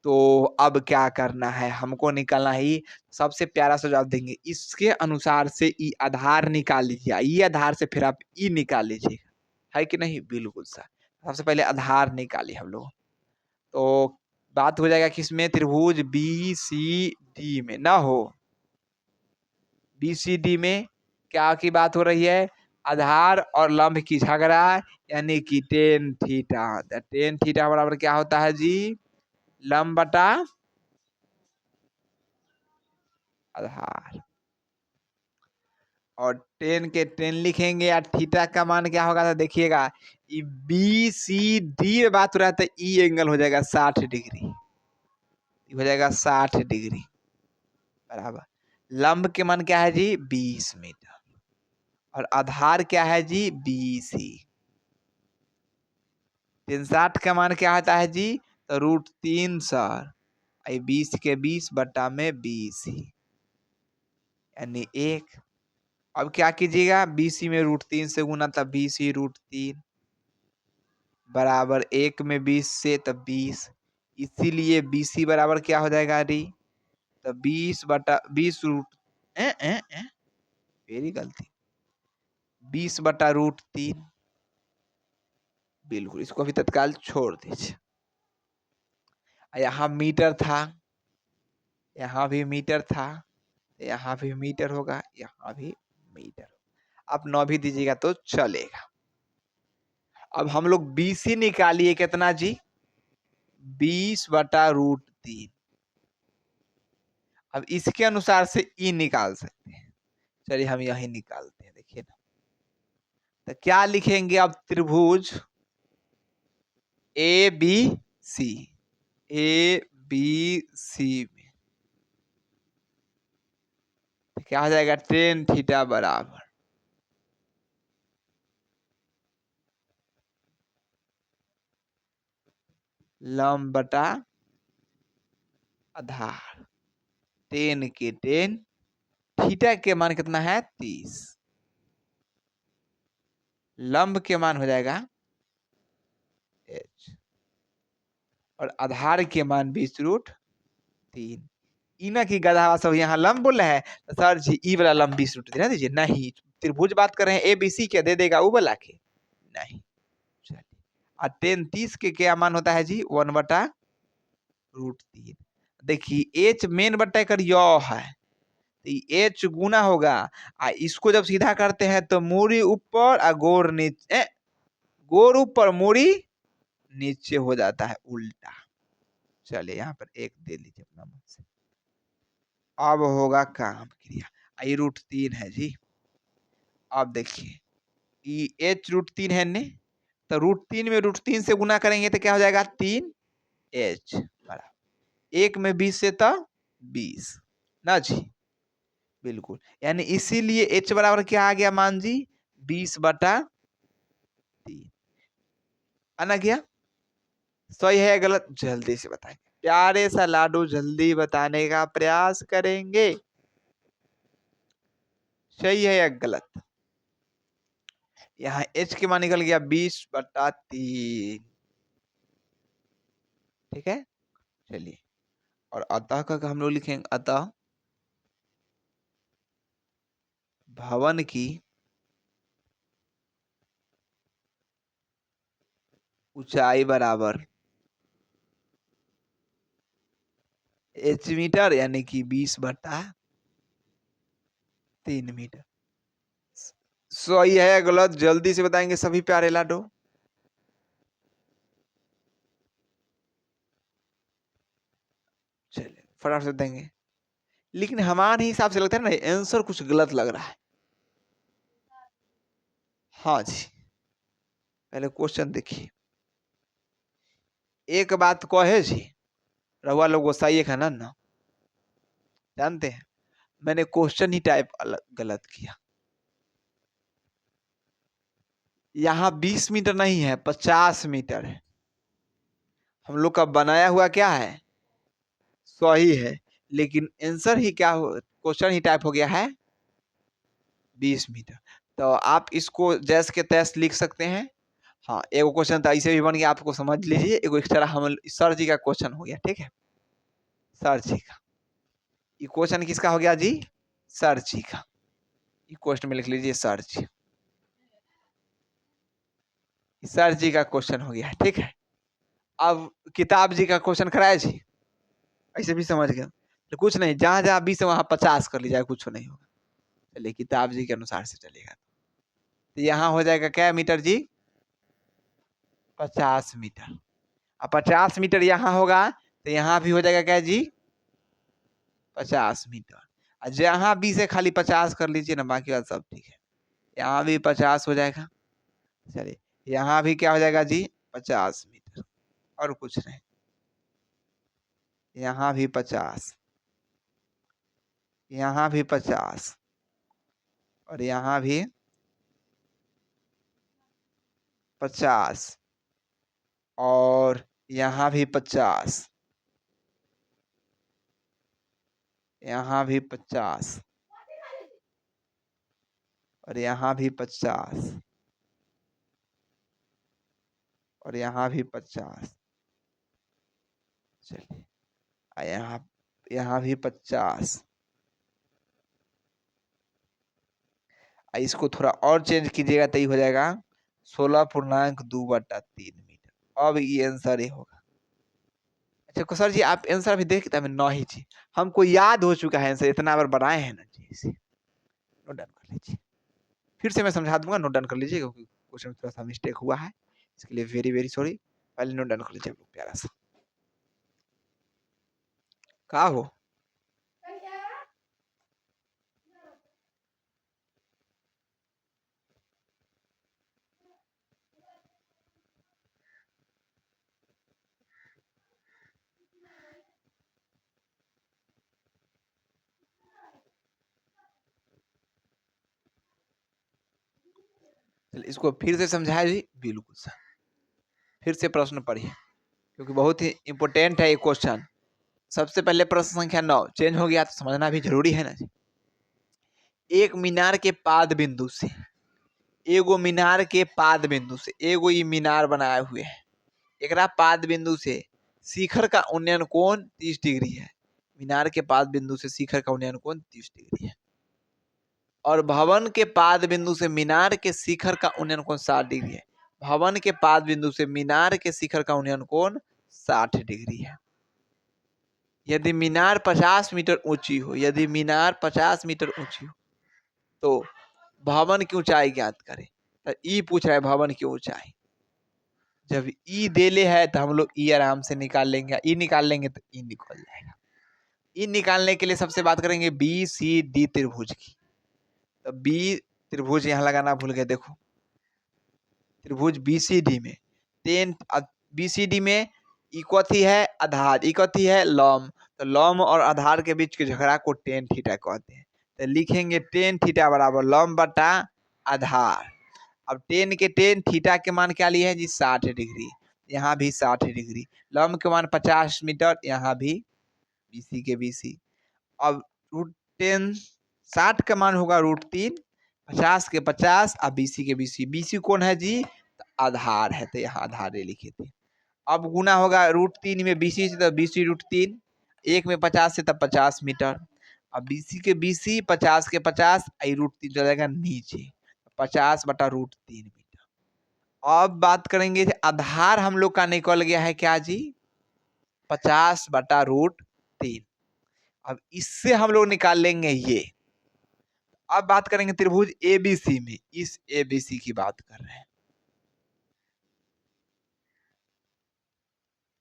तो अब क्या करना है हमको? निकालना ही सबसे प्यारा सुझाव देंगे। इसके अनुसार से ई आधार निकाल लीजिए, ई आधार से फिर आप ई निकाल लीजिएगा, है कि नहीं? बिल्कुल सर। सबसे पहले आधार निकालिए हम लोग, तो बात हो जाएगा किसमें? त्रिभुज बी सी डी में ना हो। बी सी डी में क्या की बात हो रही है? आधार और लंब की झगड़ा, यानी कि टेन थीटा। टेन थीटा बराबर क्या होता है जी? लंब बटा आधार। और टेन के टेन लिखेंगे, या थीटा का मान क्या होगा? तो देखिएगा, बी सी डी में बात हो रहा है, तो ई एंगल हो जाएगा 60 डिग्री, हो जाएगा 60 डिग्री बराबर। लंब के मान क्या है जी? 20 मीटर। और आधार क्या है जी? B C. 360 का मान क्या होता है जी? तो √3 सर, 20 के 20 बटा में 20 ही, यानी 1। अब क्या कीजिएगा? BC में √3 से गुना, तब BC √3 बराबर 1 में 20 से तब 20, इसीलिए BC बराबर क्या हो जाएगा री? तो 20 बटा 20 रूट मेरी गलती, 20 बटा √3। बिल्कुल, इसको अभी तत्काल छोड़ दीजिए। यहाँ मीटर था, यहाँ भी मीटर था, यहाँ भी मीटर होगा, यहाँ भी मीटर। आप 9 भी दीजिएगा तो चलेगा। अब हम लोग BC निकालिए कितना जी? 20 बटा √3। अब इसके अनुसार से ई निकाल सकते हैं। चलिए हम यही निकालते हैं, देखिए ना, तो क्या लिखेंगे आप? त्रिभुज A B C, A B C में तो क्या हो जाएगा? टेन थीटा बराबर लंब बटा आधार, टेन के टेन, थीटा के मान कितना है? 30, लंब के मान हो जाएगा h, और आधार के मान 20√3। इना की गधा सब यहाँ लंब बोल रहे हैं तो सर जी ई वाला लंब 20√3 ना दीजिए, नहीं त्रिभुज बात कर रहे हैं, ए बी सी क्या दे देगा वो वाला के? नहीं। चलिए, और टेन 30 के क्या मान होता है जी? 1/√3। देखिए एच मेन बट्टा कर यो है, तो एच गुना होगा, इसको जब सीधा करते हैं तो मूरी ऊपर और गोर नीचे, गोर ऊपर मूरी नीचे हो जाता है उल्टा। चलिए यहाँ पर एक दे लीजिए अपना मन से, अब होगा काम क्रिया। आई √3 है जी, अब देखिए ई h√3 है ने, तो √3 में √3 से गुना करेंगे तो क्या हो जाएगा? 3h बराबर 1 में 20 से तो 20 ना जी, बिल्कुल, यानी इसीलिए h बराबर क्या आ गया मान जी? 20/3 आना गया। सही है गलत जल्दी से बताएंगे, प्यारे सा लाडू जल्दी बताने का प्रयास करेंगे, सही है या गलत? यहाँ h के मान निकल गया 20/3, ठीक है। चलिए, और अतः का हम लोग लिखेंगे, अतः भवन की ऊंचाई बराबर h मीटर, यानी कि 20/3 मीटर। सही है गलत जल्दी से बताएंगे सभी प्यारे लाडो। चलिए फटाफट से देंगे, लेकिन हमारे हिसाब से लगता है ना आंसर कुछ गलत लग रहा है। हाँ जी, पहले क्वेश्चन देखिए, एक बात कहे जी, रहुआ लोग गोसाई है ना, जानते हैं मैंने क्वेश्चन ही टाइप गलत किया। यहाँ 20 मीटर नहीं है, 50 मीटर है। हम लोग का बनाया हुआ क्या है? सही है, लेकिन आंसर ही क्या हो, क्वेश्चन ही टाइप हो गया है 20 मीटर। तो आप इसको जैस के तैस लिख सकते हैं। हाँ, एक क्वेश्चन तो ऐसे भी बन गया, आपको समझ लीजिए, एक एक्स्ट्रा हम सर जी का क्वेश्चन हो गया, ठीक है, सर जी का। ये क्वेश्चन किसका हो गया जी? सर जी का। ये क्वेश्चन में लिख लीजिए सर जी, सर जी का क्वेश्चन हो गया, ठीक है। अब किताब जी का क्वेश्चन कराए जी, ऐसे भी समझ गए तो कुछ नहीं, जहां जहां 20 है वहां 50 कर लीजिए, कुछ नहीं होगा। चलिए किताब जी के अनुसार से चलेगा, तो यहाँ हो जाएगा क्या मीटर जी? 50 मीटर। अब 50 मीटर यहाँ होगा तो यहाँ भी हो जाएगा क्या जी? 50 मीटर। जहाँ 20 है खाली 50 कर लीजिए ना, बाकी बात सब ठीक है। यहाँ भी 50 हो जाएगा। चलिए यहाँ भी क्या हो जाएगा जी? 50 मीटर, और कुछ नहीं। यहाँ भी 50, यहाँ भी 50, और यहाँ भी 50, और यहाँ भी 50, यहाँ भी 50, और यहाँ भी 50, और यहाँ भी 50। चलिए यहाँ यहाँ भी 50। इसको थोड़ा और चेंज कीजिएगा तो ये हो जाएगा 16.2/3 मीटर। अब ये आंसर ही होगा। अच्छा सर जी आप आंसर अभी देख किताब में न ही जी, हमको याद हो चुका है आंसर, इतना बार बनाए हैं ना जी, इसे नोट डाउन कर लीजिए। फिर से मैं समझा दूंगा, नोट डाउन कर लीजिए, क्योंकि क्वेश्चन में थोड़ा सा मिस्टेक हुआ है, इसके लिए वेरी वेरी सॉरी। पहले नोट डाउन कर लीजिए आप लोग प्यारा सा। का हो चलिए इसको फिर से समझाया जी, बिल्कुल सर। फिर से प्रश्न पढ़िए क्योंकि बहुत ही इंपॉर्टेंट है ये क्वेश्चन। सबसे पहले प्रश्न संख्या 9 चेंज हो गया तो समझना भी जरूरी है ना जी। एक मीनार के पाद बिंदु से, एगो मीनार के पाद बिंदु से, एगो ये मीनार बनाए हुए है, एकरा पाद बिंदु से शिखर का उन्नयन कोण 30 डिग्री है। मीनार के पाद बिंदु से शिखर का उन्नयन कोण 30 डिग्री है और भवन के पाद बिंदु से मीनार के शिखर का उन्नयन कोण 60 डिग्री है। भवन के पाद बिंदु से मीनार के शिखर का उन्नयन कोण 60 डिग्री है। यदि मीनार 50 मीटर ऊंची हो, यदि मीनार 50 मीटर ऊंची हो तो भवन की ऊंचाई ज्ञात करें। तो ई पूछ रहा है भवन की ऊंचाई। जब ई देले है तो हम लोग ई आराम से निकाल लेंगे, ई निकाल लेंगे तो ई निकल जाएगा। ई निकालने के लिए सबसे बात करेंगे बी सी डी त्रिभुज की। तो बी त्रिभुज यहाँ लगाना भूल गए, देखो त्रिभुज बीसीडी में बीसीडी में ई कथी है आधार, ई कथी है लंब। तो लंब और आधार के बीच के झगड़ा को टेन थीटा कहते हैं। तो लिखेंगे टेन थीटा बराबर लंब बटा आधार। अब टेन थीटा के मान क्या लिए है जी 60 डिग्री, यहाँ भी 60 डिग्री। लंब के मान 50 मीटर, यहाँ भी बीसी के बीसी। अब रूट 10 60 का मान होगा √3, 50 के 50 और बीसी के बीसी। बीसी कौन है जी तो आधार है, तो यहाँ आधार लिखे थे। अब गुना होगा √3 में बीसी से, तो बीसी √3, 1 में 50 से तब 50 मीटर। अब बीसी के बीसी 50 के 50 √3 चला जाएगा नीचे, 50 बटा √3 मीटर। अब बात करेंगे आधार हम लोग का निकल गया है क्या जी 50 बटा √3। अब इससे हम लोग निकाल लेंगे ये। अब बात करेंगे त्रिभुज एबीसी में, इस एबीसी की बात कर रहे हैं,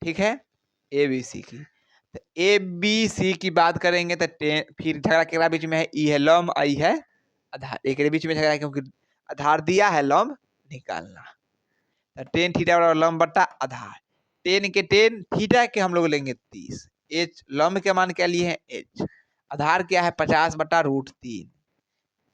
ठीक है एबीसी की। तो एबीसी की बात करेंगे तो फिर झगड़ा केकरा बीच में है, ई है लंब, आई है आधार। एक बीच में झगड़ा है क्योंकि आधार दिया है, लंब निकालना। तो टेन थीटा बराबर लंब बटा आधार। टेन थीटा के हम लोग लेंगे 30। एच लंब के मान क्या लिए है एच, आधार क्या है 50 बटा √3।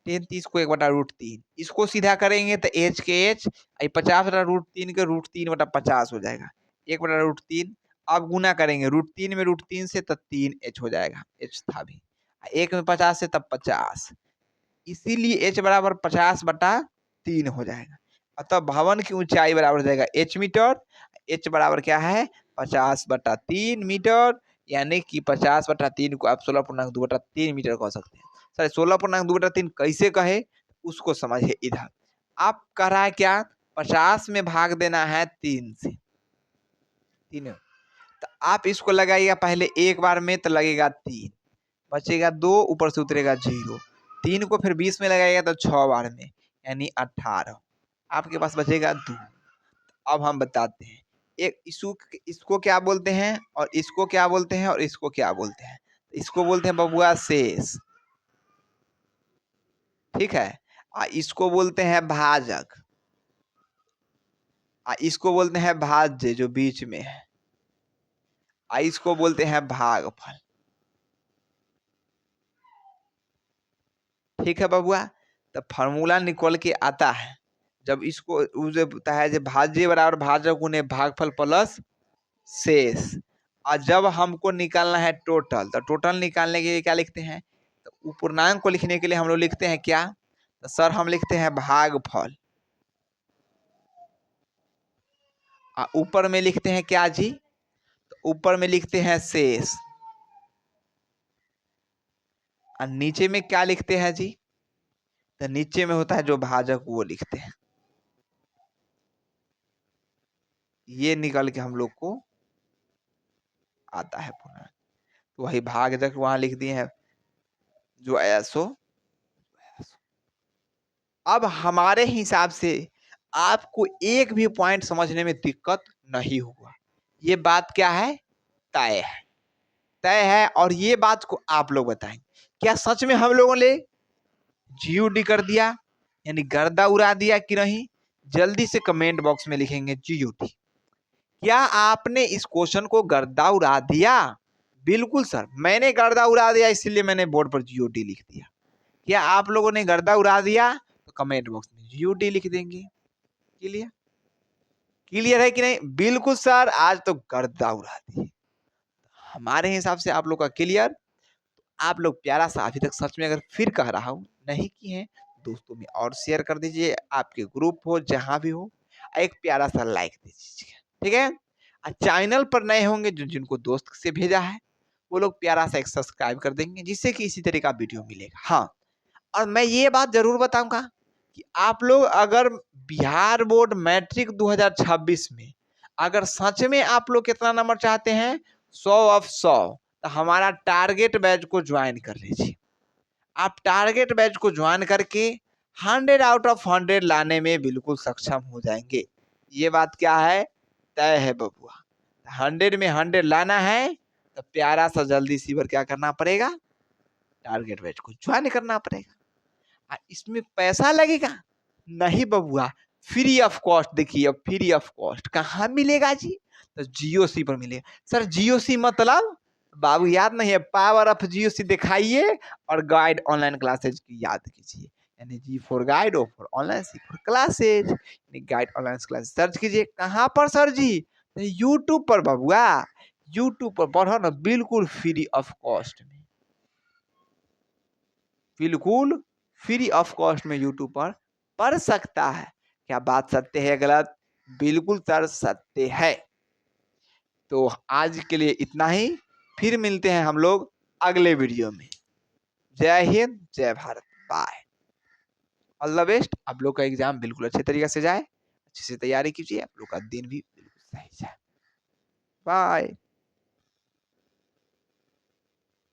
30 को 1 बटा √3, इसको सीधा करेंगे तो एच के एच 50 बटा √3 के √3 बटा 50 हो जाएगा, 1 बटा √3। अब गुना करेंगे √3 में √3 से तब 3h हो जाएगा, एच था भी 1 में 50 से तब 50, इसीलिए एच बराबर 50 बटा 3 हो जाएगा। अतः भवन की ऊंचाई बराबर हो जाएगा h मीटर। h बराबर क्या है 50 बटा 3 मीटर, यानी कि 50 बटा 3 को आप 16.2 बटा 3 मीटर कह सकते हैं। सर 16.2 बटा 3 कैसे कहे उसको समझिए। इधर आप कह रहा है क्या 50 में भाग देना है 3 से, 3 तो आप इसको लगाइएगा पहले एक बार में, तो लगेगा 3, बचेगा 2, ऊपर से उतरेगा 0। 3 को फिर 20 में लगाइएगा तो 6 बार में यानी 18, आपके पास बचेगा 2। अब हम बताते हैं एक इसको क्या बोलते हैं और इसको क्या बोलते हैं और इसको क्या बोलते हैं। इसको बोलते हैं बबुआ शेष, ठीक है। इसको बोलते हैं भाजक, इसको बोलते हैं भाज्य जो बीच में है, इसको बोलते हैं भागफल, ठीक है बबुआ। तो फार्मूला निकल के आता है जब इसको होता है जब भाज्य बराबर भाजक गुने भागफल प्लस शेष। और जब हमको निकालना है टोटल, तो टोटल निकालने के लिए क्या लिखते हैं, तो पूर्णांक को लिखने के लिए हम लोग लिखते हैं क्या, तो सर हम लिखते हैं भागफल, ऊपर में लिखते हैं क्या जी, तो ऊपर में लिखते हैं शेष, और नीचे में क्या लिखते हैं जी, तो नीचे में होता है जो भाजक वो लिखते हैं। ये निकल के हम लोग को आता है पूर्णांक, तो वही भाजक वहां लिख दिए हैं जो ऐसो। अब हमारे हिसाब से आपको एक भी पॉइंट समझने में दिक्कत नहीं होगा, ये बात क्या है तय है, तय है। और ये बात को आप लोग बताएं क्या सच में हम लोगों ने जीओडी कर दिया यानी गर्दा उड़ा दिया कि नहीं, जल्दी से कमेंट बॉक्स में लिखेंगे जीओडी। क्या आपने इस क्वेश्चन को गर्दा उड़ा दिया, बिल्कुल सर मैंने गर्दा उड़ा दिया, इसलिए मैंने बोर्ड पर जीओडी लिख दिया। क्या आप लोगों ने गर्दा उड़ा दिया, तो कमेंट बॉक्स में यूटी लिख देंगे। क्लियर? क्लियर है कि नहीं? बिल्कुल सर, आज तो गर्दा उड़ा दी। हमारे हिसाब से आप लोग का क्लियर। आप लोग प्यारा सा अभी तक सच में अगर फिर कह रहा हूँ नहीं किए हैं, दोस्तों में और शेयर कर दीजिए, आपके ग्रुप हो जहां भी हो, एक प्यारा सा लाइक दे दीजिए, ठीक है। चैनल पर नए होंगे जिनको दोस्त से भेजा है वो लोग प्यारा सा एक सब्सक्राइब कर देंगे, जिससे कि इसी तरह का वीडियो मिलेगा। हाँ, और मैं ये बात जरूर बताऊंगा कि आप लोग अगर बिहार बोर्ड मैट्रिक 2026 में अगर सच में आप लोग कितना नंबर चाहते हैं, 100 ऑफ 100, तो हमारा टारगेट बैच को ज्वाइन कर लीजिए। आप टारगेट बैच को ज्वाइन करके 100 आउट ऑफ 100 लाने में बिल्कुल सक्षम हो जाएंगे। ये बात क्या है, तय है बबुआ। 100 में 100 लाना है तो प्यारा सा जल्दी सी बार क्या करना पड़ेगा, टारगेट बैच को ज्वाइन करना पड़ेगा। इसमें पैसा लगेगा नहीं बबुआ, फ्री ऑफ कॉस्ट। देखिए अब फ्री ऑफ कॉस्ट कहाँ मिलेगा जी, तो जियो सी पर मिलेगा। सर जियो सी मतलब बाबू याद नहीं है, पावर ऑफ जियो सी दिखाइए और गाइड ऑनलाइन क्लासेज की याद कीजिए। यानी G for guide, O for online, C for classes. Guide online classes search कीजिए। कहाँ पर सर जी, यूट्यूब पर बबुआ, यूट्यूब पर पढ़ो ना, बिल्कुल फ्री ऑफ कॉस्ट में, बिल्कुल फ्री ऑफ कॉस्ट में यूट्यूब पर पढ़ सकता है। क्या बात सत्य है गलत? बिल्कुल सर सत्य है। तो आज के लिए इतना ही, फिर मिलते हैं हम लोग अगले वीडियो में। जय हिंद, जय Bharat, bye. All the best. आप लोग का एग्जाम बिल्कुल अच्छे तरीके से जाए, अच्छे से तैयारी कीजिए, आप लोग का दिन भी बिल्कुल सही जाए। बाय।